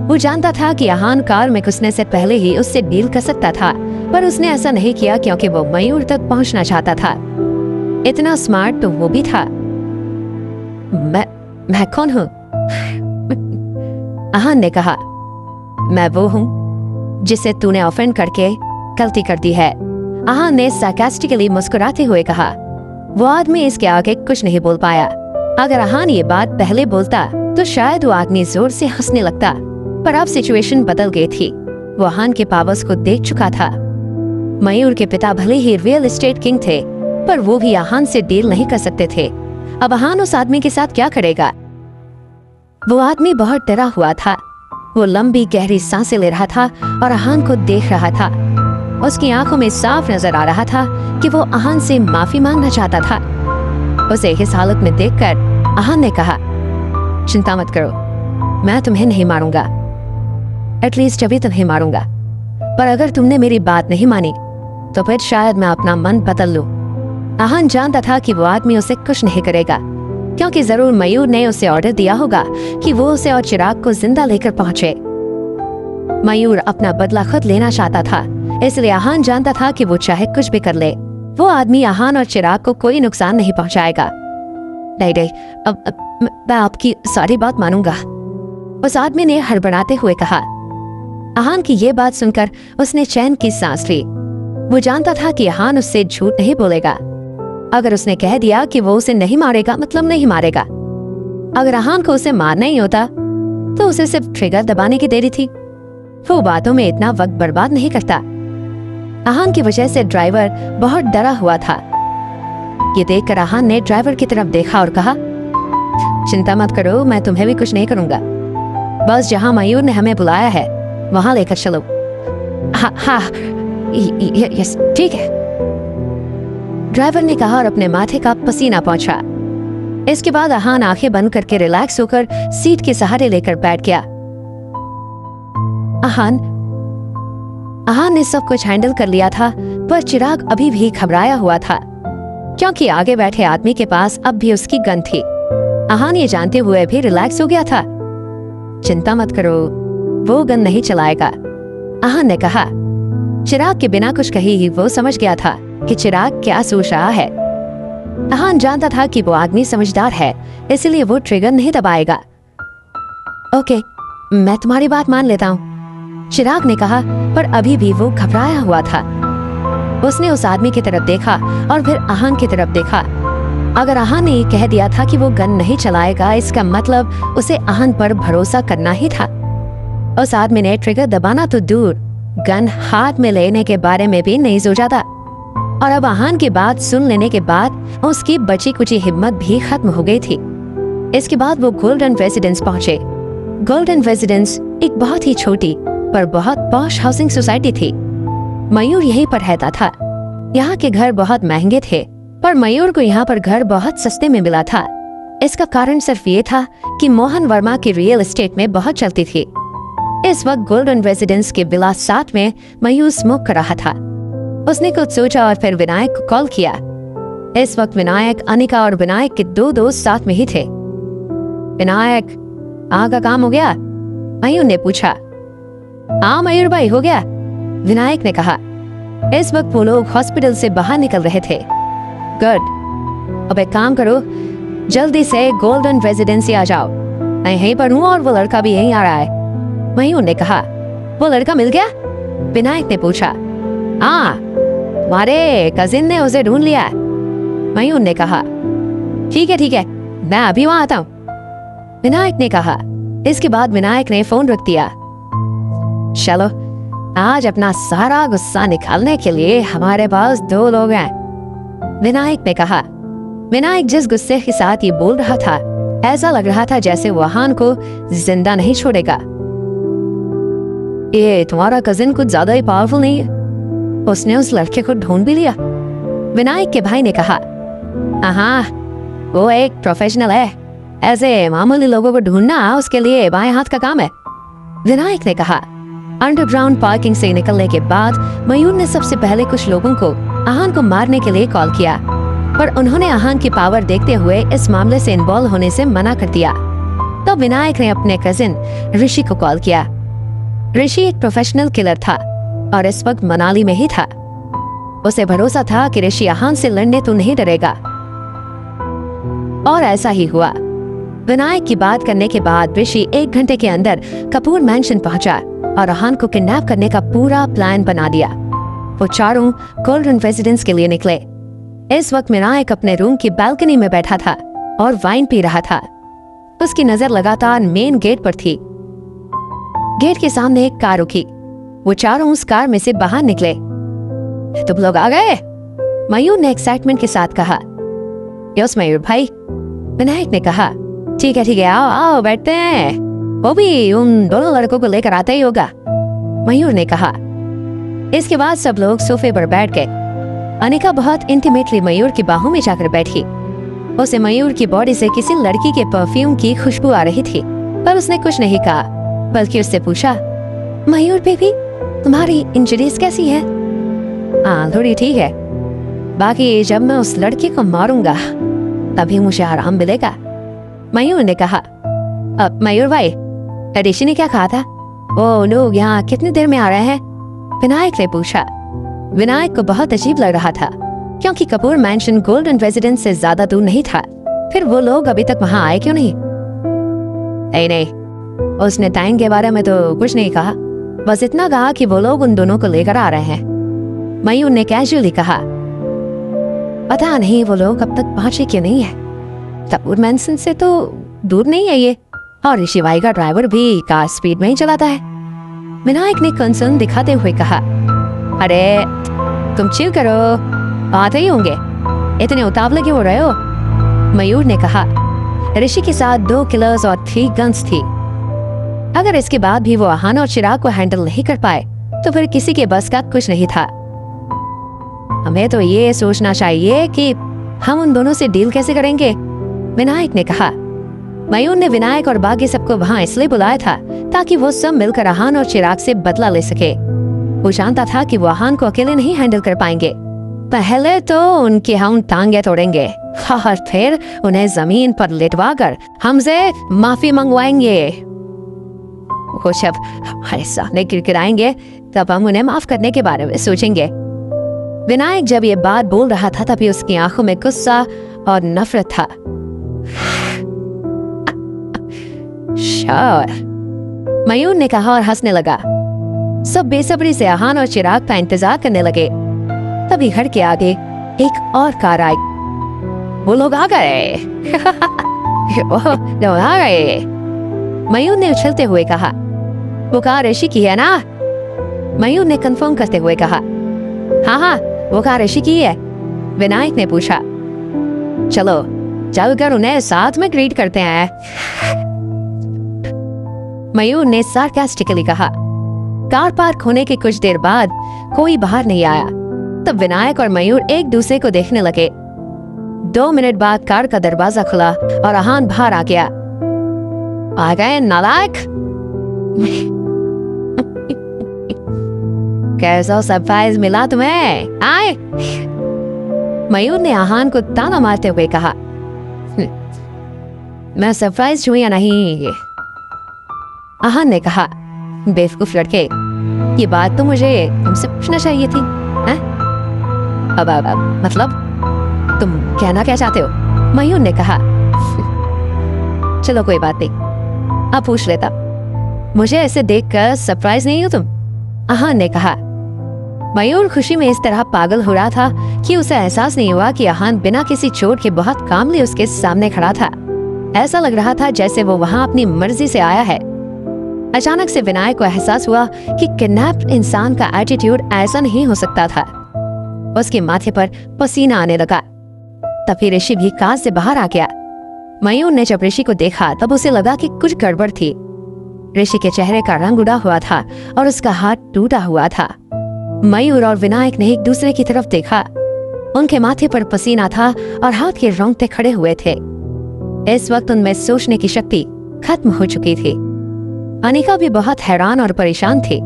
वो जानता था कि अहान कार में घुसने से पहले ही उससे डील कर सकता था, पर उसने ऐसा नहीं किया क्योंकि वो मयूर तक पहुंचना चाहता था। इतना स्मार्ट तो वो भी था। मैं कौन हूँ? अहान ने कहा, मैं वो हूँ जिसे तूने ऑफेंड करके गलती कर दी है, अहान ने सार्कास्टिकली मुस्कुराते हुए कहा। वो आदमी इसके आगे कुछ नहीं बोल पाया। अगर अहान ये बात पहले बोलता तो शायद वो आदमी जोर से हंसने लगता, पर अब सिचुएशन बदल गई थी। वो अहान के पावर्स को देख चुका था। मयूर के पिता भले ही रियल एस्टेट किंग थे, पर वो भी अहान से डील नहीं कर सकते थे। अब अहान उस आदमी के साथ क्या करेगा? वो आदमी बहुत डरा हुआ था। वो लंबी गहरी सांसें ले रहा था और अहान को देख रहा था। उसकी आंखों में साफ नजर आ रहा था कि वो अहान से माफी मांगना चाहता था। उसे इस हालत में देखकर अहान ने कहा, चिंता मत करो, मैं तुम्हें नहीं मारूंगा। एटलीस्ट अभी तुम्हें मारूंगा, पर अगर तुमने मेरी बात नहीं मानी तो फिर शायद मैं अपना मन बदल लूं। अहान जानता था कि वो आदमी उसे कुछ नहीं करेगा, क्योंकि जरूर मयूर ने उसे ऑर्डर दिया होगा कि वो उसे और चिराग को जिंदा लेकर पहुंचे। मयूर अपना बदला खुद लेना चाहता था, इसलिए आहान जानता था कि वो चाहे कुछ भी कर ले, वो आदमी आहान और चिराग को कोई नुकसान नहीं पहुंचाएगा। नहीं नहीं, अब मैं आपकी सारी बात मानूंगा, उस आदमी ने हड़बड़ाते हुए कहा। आहान की ये बात सुनकर उसने चैन की सांस ली। वो जानता था कि आहान उससे झूठ नहीं बोलेगा। अगर उसने कह दिया कि वो उसे नहीं मारेगा, मतलब नहीं मारेगा। अगर आहान को उसे मारना ही होता तो उसे सिर्फ ट्रिगर दबाने की देरी थी। वो बातों में इतना वक्त बर्बाद नहीं करता। आहान की वजह से ड्राइवर बहुत डरा हुआ था। ये देखकर आहान ने ड्राइवर की तरफ देखा और कहा, चिंता मत करो, मैं तुम्हें भी कुछ नहीं करूंगा। बस जहां मयूर ने हमें बुलाया है वहां लेकर चलो। हाँ हाँ, यस ठीक है, ड्राइवर ने कहा और अपने माथे का पसीना पोंछा। इसके बाद आहान आंखें बंद करके रिलैक्स होकर सीट के सहारे लेकर बैठ गया। आहान ने सब कुछ हैंडल कर लिया था, पर चिराग अभी भी घबराया हुआ था, क्योंकि आगे बैठे आदमी के पास अब भी उसकी गन थी। आहान ये जानते हुए भी रिलैक्स हो गया था। चिंता मत करो, वो गन नहीं चलाएगा, आहान ने कहा। चिराग के बिना कुछ कहे ही वो समझ गया था कि चिराग क्या सोच रहा है। आहान जानता था कि वो आदमी समझदार है, इसलिए वो ट्रिगर नहीं दबाएगा। ओके, मैं तुम्हारी बात मान लेता हूँ, चिराग ने कहा, पर अभी भी वो घबराया हुआ था। उसने उस आदमी की तरफ देखा और फिर आहान की तरफ देखा। अगर आहान ने कह दिया था कि वो गन नहीं चलाएगा, इसका मतलब उसे आहान पर भरोसा करना ही था। उस आदमी ने ट्रिगर दबाना तो दूर, गन हाथ में लेने के बारे में भी नहीं सोचा था। और अब आहान की बात सुन लेने के बाद उसकी बची कुची हिम्मत भी खत्म हो गई थी। इसके बाद वो गोल्डन रेजिडेंस पहुंचे। गोल्डन रेजिडेंस एक बहुत ही छोटी पर बहुत पॉश हाउसिंग सोसाइटी थी। मयूर यहीं पर रहता था। यहाँ के घर बहुत महंगे थे, पर मयूर को यहाँ पर घर बहुत सस्ते में मिला था। इसका कारण सिर्फ ये था कि मोहन वर्मा की रियल एस्टेट में बहुत चलती थी। इस वक्त गोल्डन रेजिडेंस के विला 7 में मयूर स्मोक कर रहा था। उसने कुछ सोचा और फिर विनायक को कॉल किया। इस वक्त विनायक, अनिका और विनायक के 2 दोस्त साथ में ही थे। विनायक, आग का काम हो गया? मयूर ने पूछा। हाँ मयूर भाई, हो गया, विनायक ने कहा। इस वक्त वो लोग हॉस्पिटल से बाहर निकल रहे थे। गुड, अब एक काम करो, जल्दी से गोल्डन रेजिडेंसी आ जाओ। मैं यहीं पर हूँ और वो लड़का भी यहीं आ रहा है, मयूर ने कहा। वो लड़का मिल गया? विनायक ने पूछा। हाँ, तुम्हारे कजिन ने उसे ढूंढ लिया, मयूर ने कहा। ठीक है, मैं अभी वहां आता हूँ, विनायक ने कहा। इसके बाद विनायक ने फोन रख दिया। चलो, आज अपना सारा गुस्सा निकालने के लिए हमारे पास 2 लोग हैं, विनायक ने कहा। विनायक जिस गुस्से के साथ ये बोल रहा था, ऐसा लग रहा था जैसे वो आहान को जिंदा नहीं छोड़ेगा। ये तुम्हारा कजिन कुछ ज्यादा ही पावरफुल नहीं है? उसने उस लड़के को ढूंढ भी लिया, विनायक के भाई ने कहा। हाँ, वो एक प्रोफेशनल है, ऐसे मामूली लोगों को ढूंढना उसके लिए बाएं हाथ का काम है, विनायक ने कहा। अंडरग्राउंड पार्किंग से निकलने के बाद मयूर ने सबसे पहले कुछ लोगों को आहान को मारने के लिए कॉल किया, पर उन्होंने आहान की पावर देखते हुए इस मामले से इन्वॉल्व होने से मना कर दिया। तब विनायक ने अपने कजिन ऋषि को कॉल किया। ऋषि एक प्रोफेशनल किलर था और इस वक्त मनाली में ही था। उसे भरोसा था कि ऋषि आहान से लड़ने तो नहीं डरेगा, और ऐसा ही हुआ। विनायक की बात करने के बाद ऋषि 1 घंटे के अंदर कपूर मैंशन पहुंचा और आहान को किडनैप करने का पूरा प्लान बना दिया। वो चारों गोल्डन रेजिडेंस के लिए निकले। इस वक्त विनायक अपने रूम की बालकनी में बैठा था और वाइन पी रहा था। उसकी नजर लगातार मेन गेट पर थी। गेट के सामने एक कार रुकी। वो चारों उस कार में से बाहर निकले। तुम लोग आ गए, मयूर ने एक्साइटमेंट के साथ कहा। यस मयूर भाई, विनायक ने कहा। ठीक है, आओ आओ बैठते हैं, वो भी उन दोनों लड़कों को लेकर आता ही होगा, मयूर ने कहा। इसके बाद सब लोग सोफे पर बैठ गए। अनिका बहुत इंटीमेटली मयूर की बाहों में जाकर बैठी। उसे मयूर की बॉडी से किसी लड़की के परफ्यूम की खुशबू आ रही थी, पर उसने कुछ नहीं कहा, बल्कि उससे पूछा, मयूर बेबी, तुम्हारी इंजरीज कैसी है? हाँ, थोड़ी ठीक है, बाकी जब मैं उस लड़की को मारूंगा तभी मुझे आराम मिलेगा, मयूर ने कहा। अब मयूर भाई, ऋषि ने क्या कहा था? वो लोग यहाँ कितनी देर में आ रहे हैं? विनायक ने पूछा। विनायक को बहुत अजीब लग रहा था, क्योंकि कपूर मैंशन गोल्डन रेजिडेंस से ज्यादा दूर नहीं था। फिर वो लोग अभी तक वहां आए क्यों नहीं? नहीं, उसने टाइम के बारे में तो कुछ नहीं कहा, बस इतना कहा कि वो लोग उन दोनों को लेकर आ रहे हैं। मयूर ने कैजुअली कहा, पता नहीं वो लोग अब तक पहुंचे क्यों नहीं है। कपूर मैंसन से तो दूर नहीं है ये, और ऋषि भाई का ड्राइवर भी कार स्पीड में ही चलाता है। विनायक ने कंसर्न दिखाते हुए कहा, अरे तुम चिल करो, आते ही होंगे, इतने उतावले क्यों हो रहे हो? मयूर ने कहा, ऋषि के साथ 2 किलर्स और 3 गन्स थी। अगर इसके बाद भी वो आहान और चिराग को हैंडल नहीं कर पाए तो फिर किसी के बस का कुछ नहीं था। हमें तो ये सोचना चाहिए कि हम उन दोनों से डील कैसे करेंगे, विनायक ने कहा। मयूर ने विनायक और बाकी सबको वहां इसलिए बुलाया था ताकि वो सब मिलकर आहान और चिराग से बदला ले सके। वो जानता था कि वो आहान को अकेले नहीं हैंडल कर पाएंगे। पहले तो उनके हम टांगे तोड़ेंगे और फिर उन्हें जमीन पर लिटवाकर हमसे माफी मंगवाएंगे। वो जब हमारे सामने किरकिराएंगे तब हम उन्हें माफ करने के बारे में सोचेंगे। विनायक जब ये बात बोल रहा था तभी उसकी आंखों में गुस्सा और नफरत था। मयूर ने कहा और हंसने लगा। सब बेसब्री से आहान और चिराग का इंतजार करने लगे। तभी घर के आगे एक और कार आई। वो लोग आ गए। वो लोग आ गए, मयूर ने उछलते हुए कहा। वो कार ऋषि की है ना? मयूर ने कंफर्म करते हुए कहा। हाँ, वो कार ऋषि की है, विनायक ने पूछा। चलो चलकर उन्हें साथ में ग्रीट करते हैं, मयूर ने सार्कास्टिकली कहा। कार पार्क होने के कुछ देर बाद कोई बाहर नहीं आया। तब विनायक और मयूर एक दूसरे को देखने लगे। 2 मिनट बाद कार का दरवाजा खुला और आहान बाहर आ गया। आ गए नालायक। कैसा सरप्राइज मिला तुम्हें? आए, मयूर ने आहान को ताना मारते हुए कहा। मैं सरप्राइज हूं या नहीं? आहान ने कहा। बेवकूफ लड़के, ये बात तो मुझे तुमसे पूछना चाहिए थी। हैं? अब मतलब तुम कहना क्या चाहते हो? मयूर ने कहा। चलो कोई बात नहीं, अब पूछ लेता। मुझे ऐसे देखकर सरप्राइज नहीं हो तुम? आहान ने कहा। मयूर खुशी में इस तरह पागल हो रहा था कि उसे एहसास नहीं हुआ कि आहान बिना किसी चोट के बहुत कामली उसके सामने खड़ा था। ऐसा लग रहा था जैसे वो वहां अपनी मर्जी से आया है। अचानक से विनायक को एहसास हुआ कि किडनैप्ड इंसान का एटीट्यूड ऐसा नहीं हो सकता था। उसके माथे पर पसीना आने लगा। तभी ऋषि भी कार से बाहर आ गया। मयूर ने जब ऋषि को देखा तब उसे लगा कि कुछ गड़बड़ थी। ऋषि के चेहरे का रंग उड़ा हुआ था और उसका हाथ टूटा हुआ था। मयूर और विनायक ने एक दूसरे की तरफ देखा। उनके माथे पर पसीना था और हाथ के रोंगटे खड़े हुए थे। इस वक्त उनमें सोचने की शक्ति खत्म हो चुकी थी। अनिका भी बहुत हैरान और परेशान थी।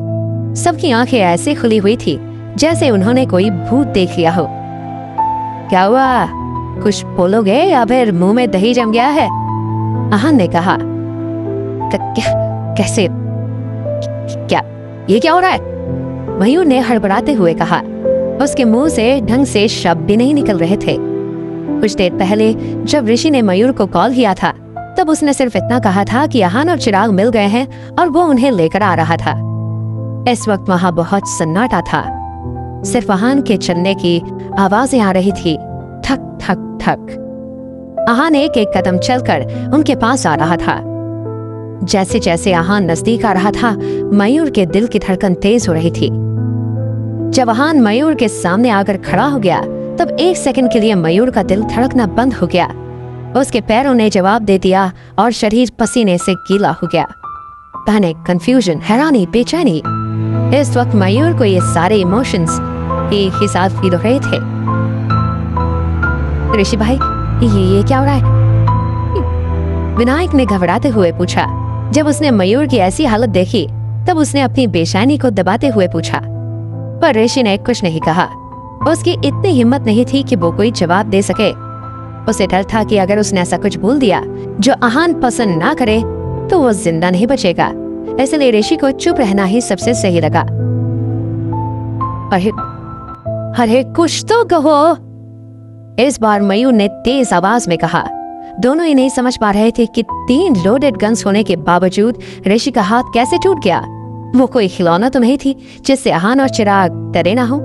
सबकी आंखें ऐसे खुली हुई थी जैसे उन्होंने कोई भूत देख लिया हो। क्या हुआ, कुछ बोलोगे या फिर मुंह में दही जम गया है? आहान ने कहा। कैसे, क्या ये क्या हो रहा है? मयूर ने हड़बड़ाते हुए कहा। उसके मुंह से ढंग से शब्द भी नहीं निकल रहे थे। कुछ देर पहले जब ऋषि ने मयूर को कॉल किया था तब उसने सिर्फ इतना कहा था कि आहान और चिराग मिल गए हैं और वो उन्हें लेकर आ रहा था। इस वक्त वहां बहुत सन्नाटा था। सिर्फ आहान के चलने की आवाजें आ रही थी, ठक ठक ठक। आहान एक एक कदम चलकर उनके पास आ रहा था। जैसे जैसे आहान नजदीक आ रहा था मयूर के दिल की धड़कन तेज हो रही थी। जब आहान मयूर के सामने आकर खड़ा हो गया तब 1 सेकंड के लिए मयूर का दिल धड़कना बंद हो गया। उसके पैरों ने जवाब दे दिया और शरीर पसीने से गीला हो गया। पैनिक, कंफ्यूजन, हैरानी, बेचैनी, इस वक्त मयूर को ये सारे इमोशंस एक ही साथ फील हो रहे थे। ऋषि भाई, ये क्या हो रहा है? विनायक ने घबराते हुए पूछा। जब उसने मयूर की ऐसी हालत देखी तब उसने अपनी बेचैनी को दबाते हुए पूछा, पर ऋषि ने कुछ नहीं कहा। उसकी इतनी हिम्मत नहीं थी कि वो कोई जवाब दे सके। उसे डर था कि अगर उसने ऐसा कुछ बोल दिया जो आहान पसंद ना करे तो वो जिंदा नहीं बचेगा। इसलिए ऋषि को चुप रहना ही सबसे सही लगा। अरे कुछ तो कहो। इस बार मयूर ने तेज आवाज में कहा। दोनों ही नहीं समझ पा रहे थे कि 3 लोडेड गन्स होने के बावजूद ऋषि का हाथ कैसे टूट गया। वो कोई खिलौना तो नहीं थी जिससे आहान और चिराग डरे ना हो।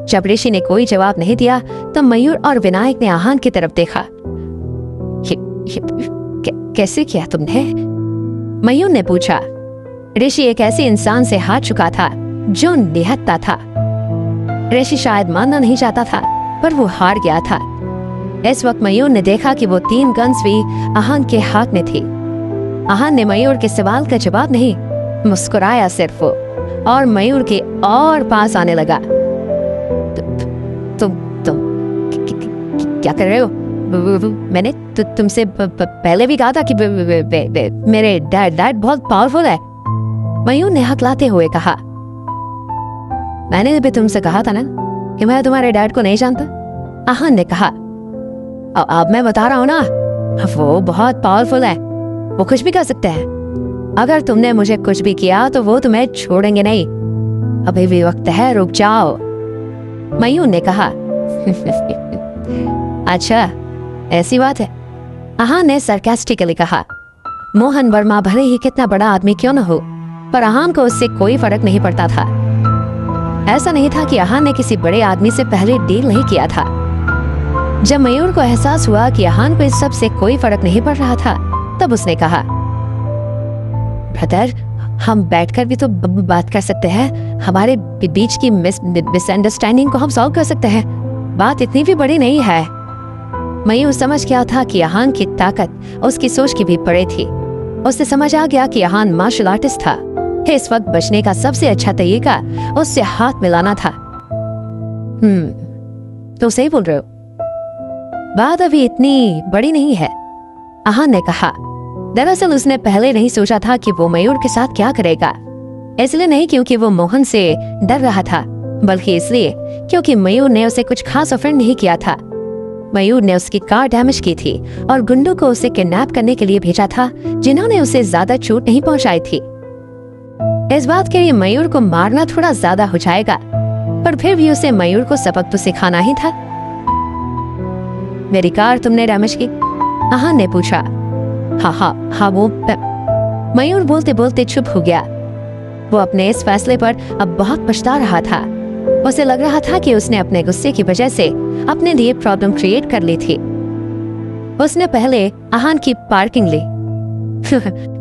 जब ऋषि ने कोई जवाब नहीं दिया तो मयूर और विनायक ने आहान की तरफ देखा। कैसे किया तुमने? मयूर ने पूछा। ऋषि एक ऐसे इंसान से हाथ चुका था जो निहत्था था। ऋषि शायद मानना नहीं चाहता था, पर वो हार गया था। इस वक्त मयूर ने देखा कि वो 3 गन्स भी आहान के हाथ में थी। आहान ने मयूर के सवाल का जवाब नहीं, मुस्कुराया सिर्फ वो, और मयूर के और पास आने लगा। तुम क्या कर रहे हो? मैंने तुमसे पहले भी कहा था कि मेरे डैड बहुत पावरफुल है। मयूर ने हकलाते हुए कहा। मैंने भी तुमसे कहा था ना कि मैं तुम्हारे डैड को नहीं जानता। आहान ने कहा। अब मैं बता रहा हूँ ना, वो बहुत पावरफुल है, वो कुछ भी कर सकते हैं। अगर तुमने मुझे कुछ भी किया तो वो तुम्हें छोड़ेंगे नहीं। अभी भी वक्त है, रुक जाओ। मयूर ने कहा। अच्छा, ऐसी बात है। आहान ने सरकास्टिकली कहा। मोहन वर्मा भले ही कितना बड़ा आदमी क्यों न हो, पर आहान को उससे कोई फर्क नहीं पड़ता था। ऐसा नहीं था कि आहान ने किसी बड़े आदमी से पहले डील नहीं किया था। जब मयूर को एहसास हुआ कि आहान को इस सब से कोई फर्क नहीं पड़ रहा था, तब उसने कहा, ब्रदर, हम बैठकर भी तो बात कर सकते हैं। हमारे बीच की मिसअंडरस्टैंडिंग को हम सॉल्व कर सकते हैं। बात इतनी भी बड़ी नहीं है। मयूर समझ गया था कि आहान की ताकत उसकी सोच की भी बड़ी थी। उसे समझ आ गया कि आहान मार्शल आर्टिस्ट था। इस वक्त बचने का सबसे अच्छा तरीका उससे हाथ मिलाना था। तो सही बोल रहे हो, बात अभी इतनी बड़ी नहीं है, आहान ने कहा। दरअसल उसने पहले नहीं सोचा था कि वो मयूर के साथ क्या करेगा। इसलिए नहीं क्योंकि वो मोहन से डर रहा था, बल्कि इसलिए क्योंकि मयूर ने उसे कुछ खास ऑफर नहीं किया था। मयूर ने उसकी कार डैमेज की थी और गुंडों को उसे किडनैप करने के लिए भेजा था, जिन्होंने उसे ज्यादा चोट नहीं पहुंचाई थी। इस बात के लिए मयूर को मारना थोड़ा ज्यादा हो जाएगा, पर फिर भी उसे मयूर को सबक तो सिखाना ही था। मेरी कार तुमने डैमेज की? आहान ने पूछा। हाँ, वो मयूर बोलते बोलते चुप हो गया। वो अपने इस फैसले पर अब बहुत पछता रहा था। उसे लग रहा था कि उसने अपने गुस्से की वजह से अपने लिए प्रॉब्लम क्रिएट कर ली थी। उसने पहले आहान की पार्किंग ली,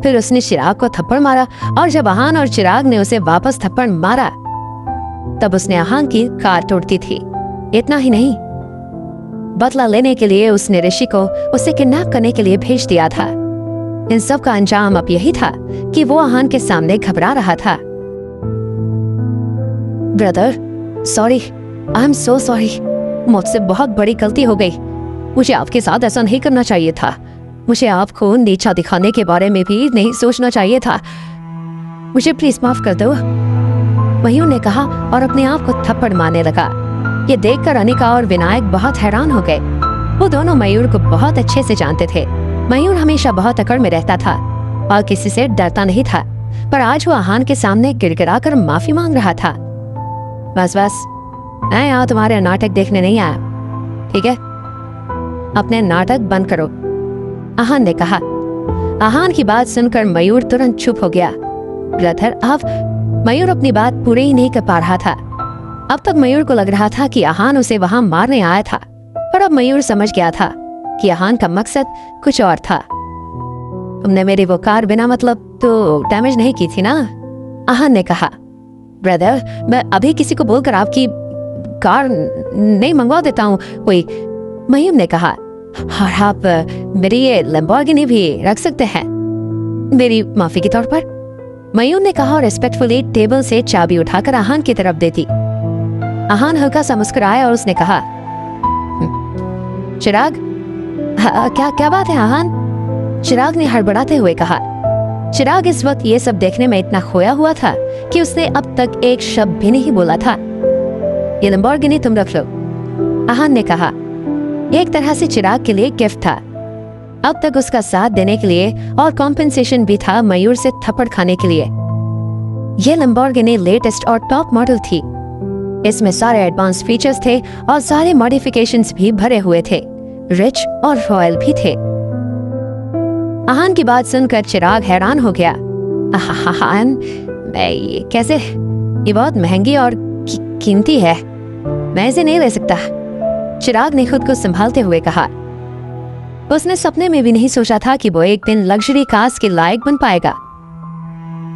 फिर उसने चिराग को थप्पड़ मारा, और जब आहान और चिराग ने उसे वापस थप्पड़ मारा, तब उसने आहान की कार तोड़ती थी। इतना ही नहीं, बदला लेने के लिए उसने ऋषि को उसे किडनैप करने के लिए भेज दिया था। इन सब का अंजाम अब यही था कि वो आहान के सामने घबरा रहा था। Brother, sorry, I am so sorry. मुझसे बहुत बड़ी गलती हो गई। मुझे आपके साथ ऐसा नहीं करना चाहिए था। मुझे आपको नीचा दिखाने के बारे में भी नहीं सोचना चाहिए था। मुझे प्लीज माफ कर दो, मयूर ने कहा और अपने आप को थप्पड़ मारने लगा। ये देखकर अनिका और विनायक बहुत हैरान हो गए। वो दोनों मयूर को बहुत अच्छे से जानते थे। मयूर हमेशा बहुत अकड़ में रहता था और किसी से डरता नहीं था, पर आज वो आहान के सामने गिड़गिड़ा कर माफी मांग रहा था। बस, मैं यहाँ तुम्हारे नाटक देखने नहीं आया, ठीक है? अपने नाटक बंद करो, आहान ने कहा। आहान की बात सुनकर मयूर तुरंत चुप हो गया। ब्रदर, अब मयूर अपनी बात पूरी ही नहीं कर पा रहा था। अब तक मयूर को लग रहा था कि आहान उसे वहां मारने आया था, पर अब मयूर समझ गया था कि आहान का मकसद कुछ और था। तुमने मेरी वो कार बिना मतलब तो डैमेज नहीं की थी ना? आहान ने कहा। ब्रदर, मैं अभी किसी को बोलकर आपकी कार नहीं मंगवा देता हूँ कोई, मयूर ने कहा। और आप मेरी ये लैम्बोर्गिनी भी रख सकते हैं, मेरी माफी के तौर पर, मयूर ने कहा और रिस्पेक्टफुली टेबल से चाबी उठाकर आहान की तरफ दे दी। आहान हल्का सा मुस्कुराया और उसने कहा, चिराग, क्या बात है आहान? चिराग ने हड़बड़ाते हुए कहा। चिराग इस वक्त ये सब देखने में इतना खोया हुआ था कि उसने अब तक एक शब्द भी नहीं बोला था। ये लैम्बोर्गिनी तुम रख लो, आहान ने कहा। एक तरह से चिराग के लिए गिफ्ट था। अब तक उसका साथ देने के लिए और कॉम्पेंसेशन भी था मयूर से थप्पड़ खाने के लिए। यह लैम्बोर्गिनी लेटेस्ट और टॉप मॉडल थी। इसमें सारे एडवांस फीचर्स थे और सारे मॉडिफिकेशंस भी भरे हुए थे, रिच और रॉयल भी थे। आहान की बात सुनकर चिराग हैरान हो गया। आहान, मैं ये कैसे? ये बहुत महंगी और कीमती है, मैं इसे नहीं ले सकता। चिराग ने खुद को संभालते हुए कहा। उसने सपने में भी नहीं सोचा था कि वो एक दिन लग्जरी कार्स के लायक बन पाएगा।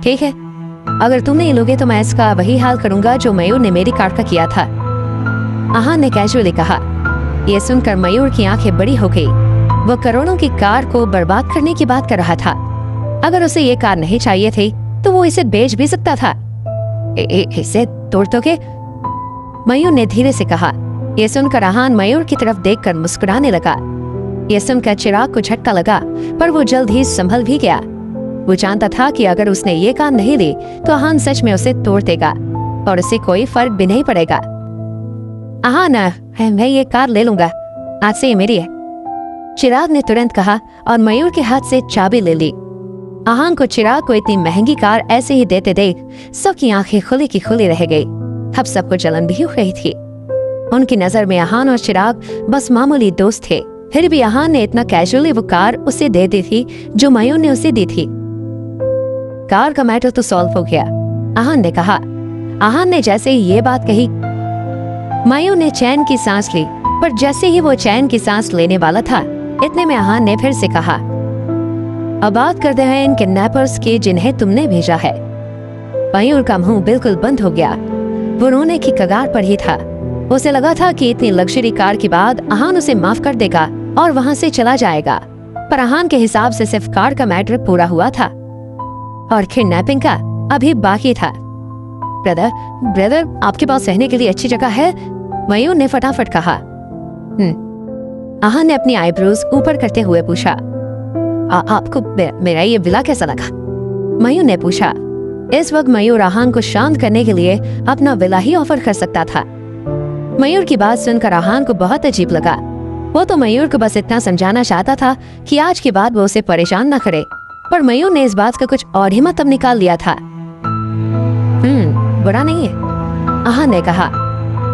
ठीक है, अगर तुम नहीं लोगे तो मैं इसका वही हाल करूंगा जो मयूर ने मेरी कार का किया था, आहान ने कैजुअली कहा। यह सुनकर मयूर की आंखें बड़ी हो गई। वो करोड़ों की कार को बर्बाद करने की बात कर रहा था। अगर उसे ये कार नहीं चाहिए थी तो वो इसे बेच भी सकता था। इसे तोड़ दोगे? मयूर ने धीरे से कहा। यह सुनकर आहान मयूर की तरफ देखकर मुस्कुराने लगा। यह सुनकर चिराग को झटका लगा, पर वो जल्द ही संभल भी गया। वो जानता था कि अगर उसने ये काम नहीं ली तो आहान सच में उसे तोड़ देगा और उसे कोई फर्क भी नहीं पड़ेगा। आहान, मैं ये कार ले लूंगा, आज से ये मेरी है, चिराग ने तुरंत कहा और मयूर के हाथ से चाबी ले ली। आहान को चिराग को इतनी महंगी कार ऐसे ही देते देख सबकी आंखें खुली की खुली रह गई। अब सबको जलन भी हो रही थी। उनकी नजर में आहान और चिराग बस मामूली दोस्त थे, फिर भी आहान ने इतना कैजुअली वो कार उसे दे दी थी जो मयूर ने उसे दी थी। कार का मैटर तो सॉल्व हो गया, आहान ने कहा। आहान ने जैसे ही ये बात कही, मयूर ने चैन की सांस ली, पर जैसे ही वो चैन की सांस लेने वाला था, इतने में आहान ने फिर से कहा, अब बात करते हैं इन किडनैपर्स की जिन्हें तुमने भेजा है। मयूर का मुंह बिल्कुल बंद हो गया। वो रोने की कगार पर ही था। उसे लगा था कि इतनी लग्जरी कार के बाद आहान उसे माफ कर देगा और वहाँ से चला जाएगा, पर आहान के हिसाब से सिर्फ कार का मैटर पूरा हुआ था और किडनैपिंग का अभी बाकी था। ब्रदर, आपके पास रहने के लिए अच्छी जगह है? मयूर ने फटाफट कहा। आहान ने अपनी आईब्रोज ऊपर करते हुए पूछा। आपको मेरा ये विला कैसा लगा? मयूर ने पूछा। इस वक्त मयूर आहान को शांत करने के लिए अपना विला ही ऑफर कर सकता था। मयूर की बात सुनकर आहान को बहुत अजीब लगा। वो तो मयूर को बस इतना समझाना चाहता था कि आज के बाद वो उसे परेशान न करे, पर मयूर ने इस बात का कुछ और ही मतलब निकाल लिया था। बुरा नहीं है, आहान ने कहा।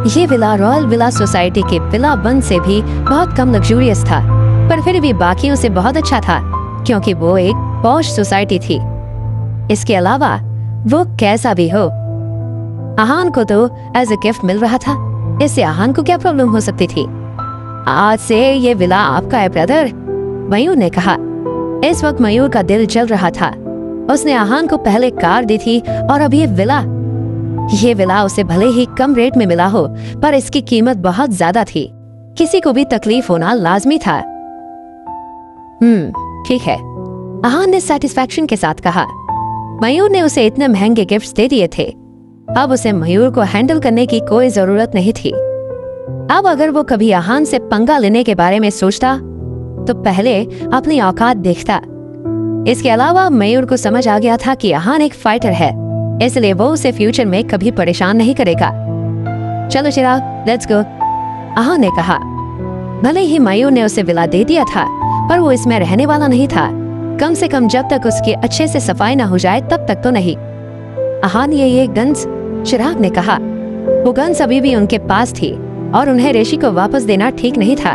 ये विला रॉयल विला सोसाइटी के विला 1 से भी बहुत कम लग्जूरियस था, पर फिर भी बाकियों से बहुत अच्छा था, क्योंकि वो एक पॉश सोसाइटी थी। इसके अलावा वो कैसा भी हो, आहान को तो एज ए गिफ्ट मिल रहा था। इससे आहान को क्या प्रॉब्लम हो सकती थी? आज से ये विला आपका है ब्रदर, मयूर ने कहा। इस वक्त मयूर का दिल जल रहा था। उसने आहान को पहले कार दी थी और अब ये विला उसे भले ही कम रेट में मिला हो, पर इसकी कीमत बहुत ज्यादा थी। किसी को भी तकलीफ होना लाजमी था। ठीक है, आहान ने सेटिस्फैक्शन के साथ कहा। मयूर ने उसे इतने महंगे गिफ्ट्स दे दिए थे, अब उसे मयूर को हैंडल करने की कोई जरूरत नहीं थी। अब अगर वो कभी आहान से पंगा लेने के बारे में सोचता तो पहले अपनी औकात देखता। इसके अलावा मयूर को समझ आ गया था कि आहान एक फाइटर है, इसलिए वो उसे फ्यूचर में कभी परेशान नहीं करेगा। चलो चिराग, लेट्स गो, आहान ने कहा। भले ही मयूर ने उसे विला दे दिया था, पर वो इसमें रहने वाला नहीं था। कम से कम जब तक उसकी अच्छे से सफाई न हो जाए तब तक तो नहीं। आहान, ये गन्स, चिराग ने कहा। वो गन्स अभी भी उनके पास थी और उन्हें ऋषि को वापस देना ठीक नहीं था।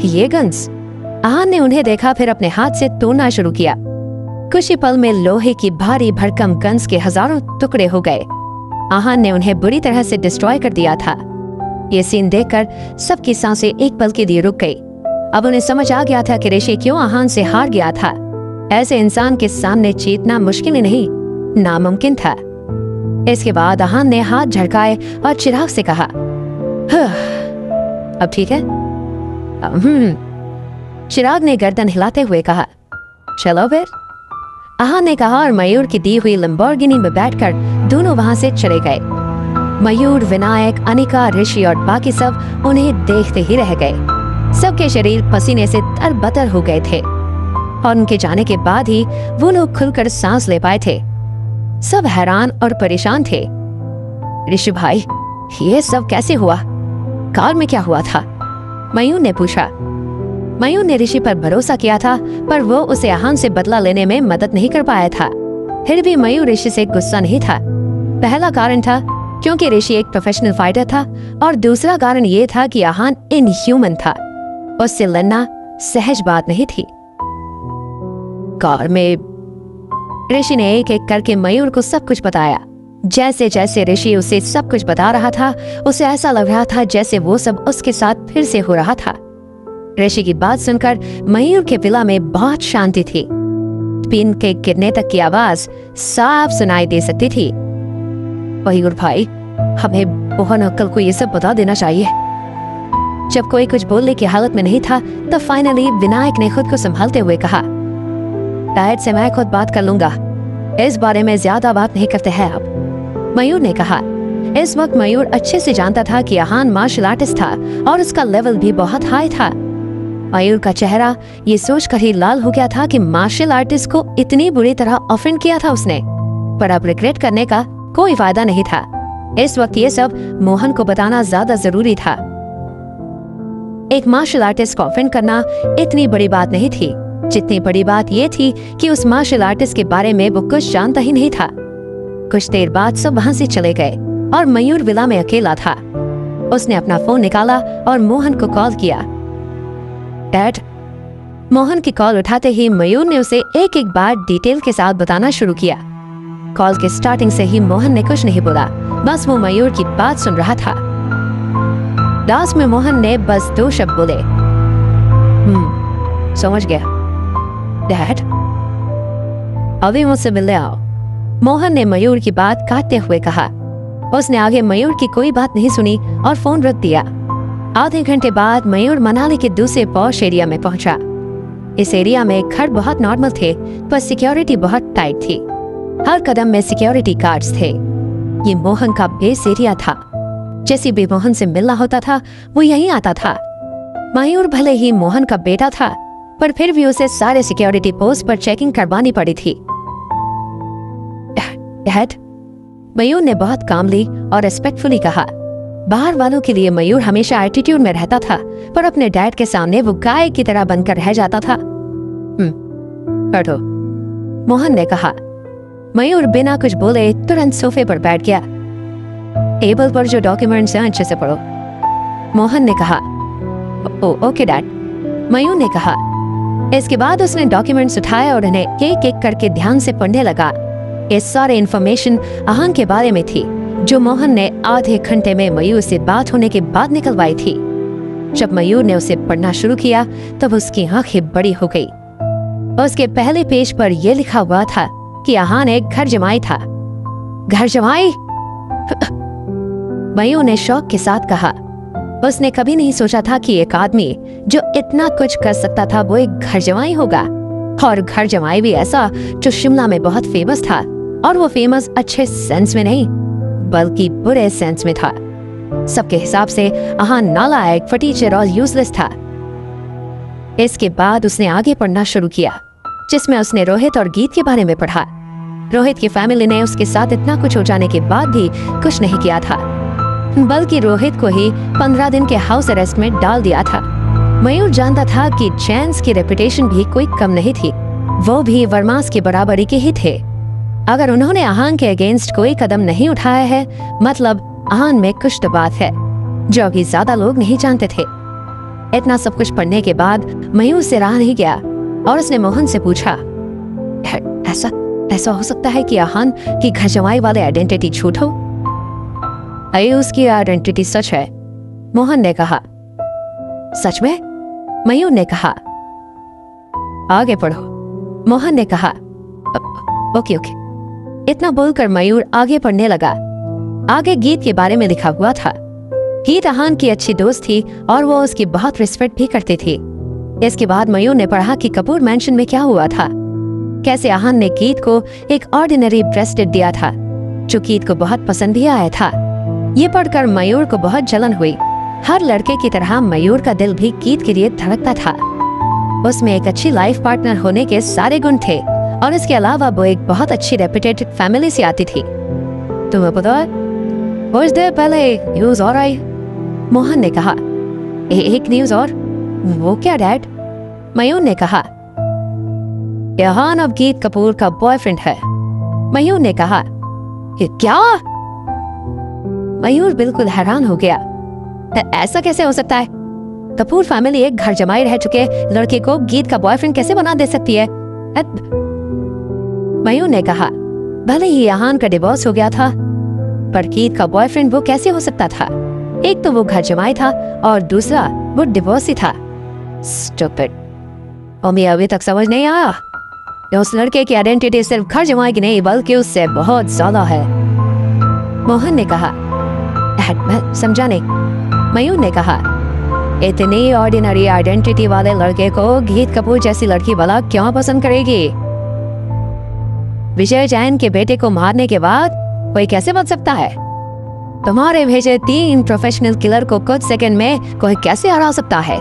ये गन्स, आहान ने उन्हें देखा, फिर अपने हाथ से तोड़ना शुरू किया। कुछ ही पल में लोहे की भारी भरकम गन्स के हजारों टुकड़े हो गए। आहान ने उन्हें बुरी तरह से डिस्ट्रॉय कर दिया था। ये सीन देखकर सबकी सांसें एक पल के लिए रुक गई। अब उन्हें समझ आ गया था कि ऋषि क्यों आहान से हार गया था। ऐसे इंसान के सामने जीतना मुश्किल ही नहीं, नामुमकिन था। इसके बाद आहान ने हाथ झटकाए और चिराग से कहा, अब ठीक है? चिराग ने गर्दन हिलाते हुए कहा, चलो फिर, आहान ने कहा और मयूर की दी हुई लंबोर्गिनी में बैठकर दोनों वहां से चले गए। मयूर, विनायक, अनिका, ऋषि और बाकी सब उन्हें देखते ही रह गए। सबके शरीर पसीने से तरबतर हो गए थे और उनके जाने के बाद ही वो लोग खुलकर सांस ले पाए थे। सब हैरान और परेशान थे। ऋषि भाई, ये सब कैसे हुआ? कार में क्या हुआ था? मयूर ने पूछा। मयूर ने ऋषि पर भरोसा किया था, पर वो उसे आहान से बदला लेने में मदद नहीं कर पाया था। फिर भी मयूर ऋषि से गुस्सा नहीं था। पहला कारण था क्योंकि ऋषि एक प्रोफेशनल फाइटर था और दूसरा कारण ये था कि आहान इनह्यूमन था। उससे लड़ना सहज बात नहीं थी। कार में ऋषि ने एक एक करके मयूर को सब कुछ बताया। जैसे जैसे ऋषि उसे सब कुछ बता रहा था, उसे ऐसा लग रहा था जैसे वो सब उसके साथ फिर से हो रहा था। ऋषि की बात सुनकर मयूर के विला में बहुत शांति थी। पिन के गिरने तक की आवाज साफ सुनाई दे सकती थी। मयूर भाई, हमें मोहन अंकल को ये सब बता देना चाहिए। जब कोई कुछ बोलने की हालत में नहीं था, तब फाइनली विनायक ने खुद को संभालते हुए कहा, डैड से मैं खुद बात कर लूंगा, इस बारे में ज्यादा बात नहीं करते हैं आप। मयूर ने कहा। इस वक्त मयूर अच्छे से जानता था कि आहान मार्शल आर्टिस्ट था और उसका लेवल भी बहुत हाई था। मयूर का चेहरा ये सोचकर ही लाल हो गया था कि मार्शल आर्टिस्ट को इतनी बुरी तरह ऑफेंड किया था उसने, पर अब रिग्रेट करने का कोई फायदा नहीं था। इस वक्त ये सब मोहन को बताना ज्यादा जरूरी था। एक मार्शल आर्टिस्ट को ऑफेंड करना इतनी बड़ी बात नहीं थी, जितनी बड़ी बात ये थी कि उस मार्शल आर्टिस्ट के बारे में वो कुछ जानता ही नहीं था। कुछ देर बाद सब वहां से चले गए और मयूर विला में अकेला था। उसने अपना फोन निकाला और मोहन को कॉल किया। डैड। मोहन की कॉल उठाते ही मयूर ने उसे एक एक बार डिटेल के साथ बताना शुरू किया। कॉल के स्टार्टिंग से ही मोहन ने कुछ नहीं बोला, बस वो मयूर की बात सुन रहा था। लास्ट में मोहन ने बस 2 शब्द बोले, समझ गया डैड, अभी मुझसे मिलने आओ। मोहन ने मयूर की बात काटते हुए कहा। उसने आगे मयूर की कोई बात नहीं सुनी और फोन रख दिया। आधे घंटे बाद मयूर मनाली के दूसरे पॉश एरिया में पहुंचा। इस एरिया में घर बहुत नॉर्मल थे, पर सिक्योरिटी बहुत टाइट थी। हर कदम में सिक्योरिटी गार्ड्स थे। ये मोहन का बेस एरिया था। जैसे भी मोहन से मिलना होता था, वो यहीं आता था। मयूर भले ही मोहन का बेटा था, पर फिर भी उसे सारे सिक्योरिटी पोस्ट पर चेकिंग करवानी पड़ी थी। डैड, मयूर ने बहुत कामली और रिस्पेक्टफुली कहा। बाहर वालों के लिए मयूर हमेशा एटीट्यूड में रहता था, पर अपने डैड के सामने वो गाय की तरह बनकर रह जाता था। बैठो, मोहन ने कहा। मयूर बिना कुछ बोले तुरंत सोफे पर बैठ गया। टेबल पर जो डॉक्यूमेंट्स हैं अच्छे से पढ़ो, मोहन ने कहा। ओके डैड, मयूर ने कहा। इसके बाद उसने डॉक्यूमेंट्स उठाए और उन्हें एक एक करके ध्यान से पढ़ने लगा। ये सारे इन्फॉर्मेशन आहान के बारे में थी, जो मोहन ने आधे घंटे में मयूर से बात होने के बाद निकलवाई थी। जब मयूर ने उसे पढ़ना शुरू किया, तब उसकी आंखें बड़ी हो गई। उसके पहले पेज पर यह लिखा हुआ था कि आहान एक घर जमाई था। घर जमाई? मयूर ने शौक के साथ कहा। उसने कभी नहीं सोचा था कि एक आदमी जो इतना कुछ कर सकता था, वो एक घर जमाई होगा, और घर जमाई भी ऐसा जो शिमला में बहुत फेमस था। और वो फेमस अच्छे सेंस में नहीं, बल्कि बुरे सेंस में था। सबके हिसाब से आहान नालायक, फटीचर और यूजलेस था। इसके बाद उसने आगे पढ़ना शुरू किया, जिसमें उसने रोहित और गीत के बारे में पढ़ा। रोहित की फैमिली ने उसके साथ इतना कुछ हो जाने के बाद भी कुछ नहीं किया था, बल्कि रोहित को ही 15 दिन के हाउस अरेस्ट में डाल दिया था। मयूर जानता था कि चैंस की रेपुटेशन भी कोई कम नहीं थी। वो भी वर्मास के बराबरी के ही थे। अगर उन्होंने आहान के अगेंस्ट कोई कदम नहीं उठाया है, मतलब आहान में कुछ तो बात है, जो अभी ज्यादा लोग नहीं जानते थे। इतना सब कुछ पढ़ने के बाद मयूर से रहा नहीं गया और उसने मोहन से पूछा, ऐसा हो सकता है कि आहान की घर जमाई वाले आइडेंटिटी झूठ हो? अये उसकी आइडेंटिटी सच है, मोहन ने कहा। सच में? मयूर ने कहा। आगे पढ़ो, मोहन ने कहा। ओके। इतना बोलकर मयूर आगे पढ़ने लगा। आगे गीत के बारे में लिखा हुआ था। गीत आहान की अच्छी दोस्त थी और वो उसकी बहुत रिस्पेक्ट भी करती थी। इसके बाद मयूर ने पढ़ा कि कपूर मैंशन में क्या हुआ था, कैसे आहान ने गीत को एक ऑर्डिनरी ब्रेस्टेड दिया था, जो गीत को बहुत पसंद भी आया था। ये पढ़कर मयूर को बहुत जलन हुई। हर लड़के की तरह मयूर का दिल भी गीत के लिए धड़कता था। उसमें एक अच्छी लाइफ पार्टनर होने के सारे गुण थे, और इसके अलावा वो एक बहुत अच्छी रेपुटेड फैमिली से आती थी। तुम्हें पता है, कुछ देर पहले न्यूज और आई, मोहन ने कहा। एक न्यूज और? वो क्या डैड? मयूर ने कहा। आहान अब गीत कपूर का बॉयफ्रेंड है, मयूर ने कहा। ये क्या? मयूर बिल्कुल हैरान हो गया। ऐसा कैसे हो सकता है? कपूर फैमिली एक घर जमाई रह चुके लड़के को गीत का बॉयफ्रेंड कैसे बना दे सकती है? मयूर ने कहा, भले ही आहान का डिवोर्स हो गया था, पर गीत का बॉयफ्रेंड वो कैसे हो सकता था? एक तो वो घर जमाई था और दूसरा वो डिवोर्सी था। स्टूपिड। मम्मी अभी तक समझ नहीं आया। उस लड़के की आइडेंटिटी सिर्फ घर जमाई की नहीं बल्कि उससे बहुत ज्यादा है। मोहन ने कहा। मैं समझा नहीं। मयूर ने कहा, इतनी ऑर्डिनरी आइडेंटिटी वाले लड़के को गीत कपूर जैसी लड़की भला क्यों पसंद करेगी? विजय जैन के बेटे को मारने के बाद कोई कैसे बच सकता है? तुम्हारे भेजे 3 प्रोफेशनल किलर को कुछ सेकंड में कोई कैसे हरा सकता है?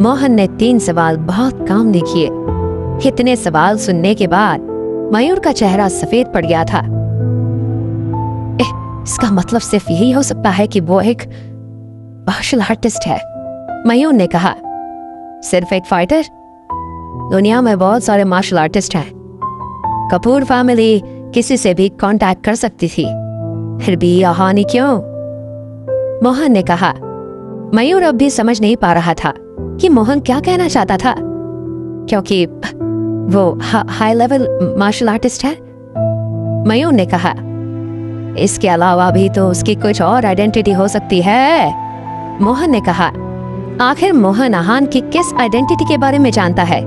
मोहन ने 3 सवाल बहुत काम किए। इतने सवाल सुनने के बाद मयूर का चेहरा सफेद पड़ गया था। इसका मतलब सिर्फ यही हो सकता है कि वो एक मार्शल आर्टिस्ट है। मयूर ने कहा, सिर्फ एक फाइटर? दुनिया में बहुत सारे मार्शल आर्टिस्ट हैं। कपूर फैमिली किसी से भी कांटेक्ट कर सकती थी, फिर भी आहानी क्यों? मोहन ने कहा। मयूर अब भी समझ नहीं पा रहा था कि मोहन क्या कहना चाहता था, क्योंकि वो हाई लेवल मार्शल आर्टिस्ट है। मयूर ने कहा, इसके अलावा भी तो उसकी कुछ और आइडेंटिटी हो सकती है। मोहन ने कहा, आखिर मोहन आहान की किस आइडेंटिटी के बारे में जानता है?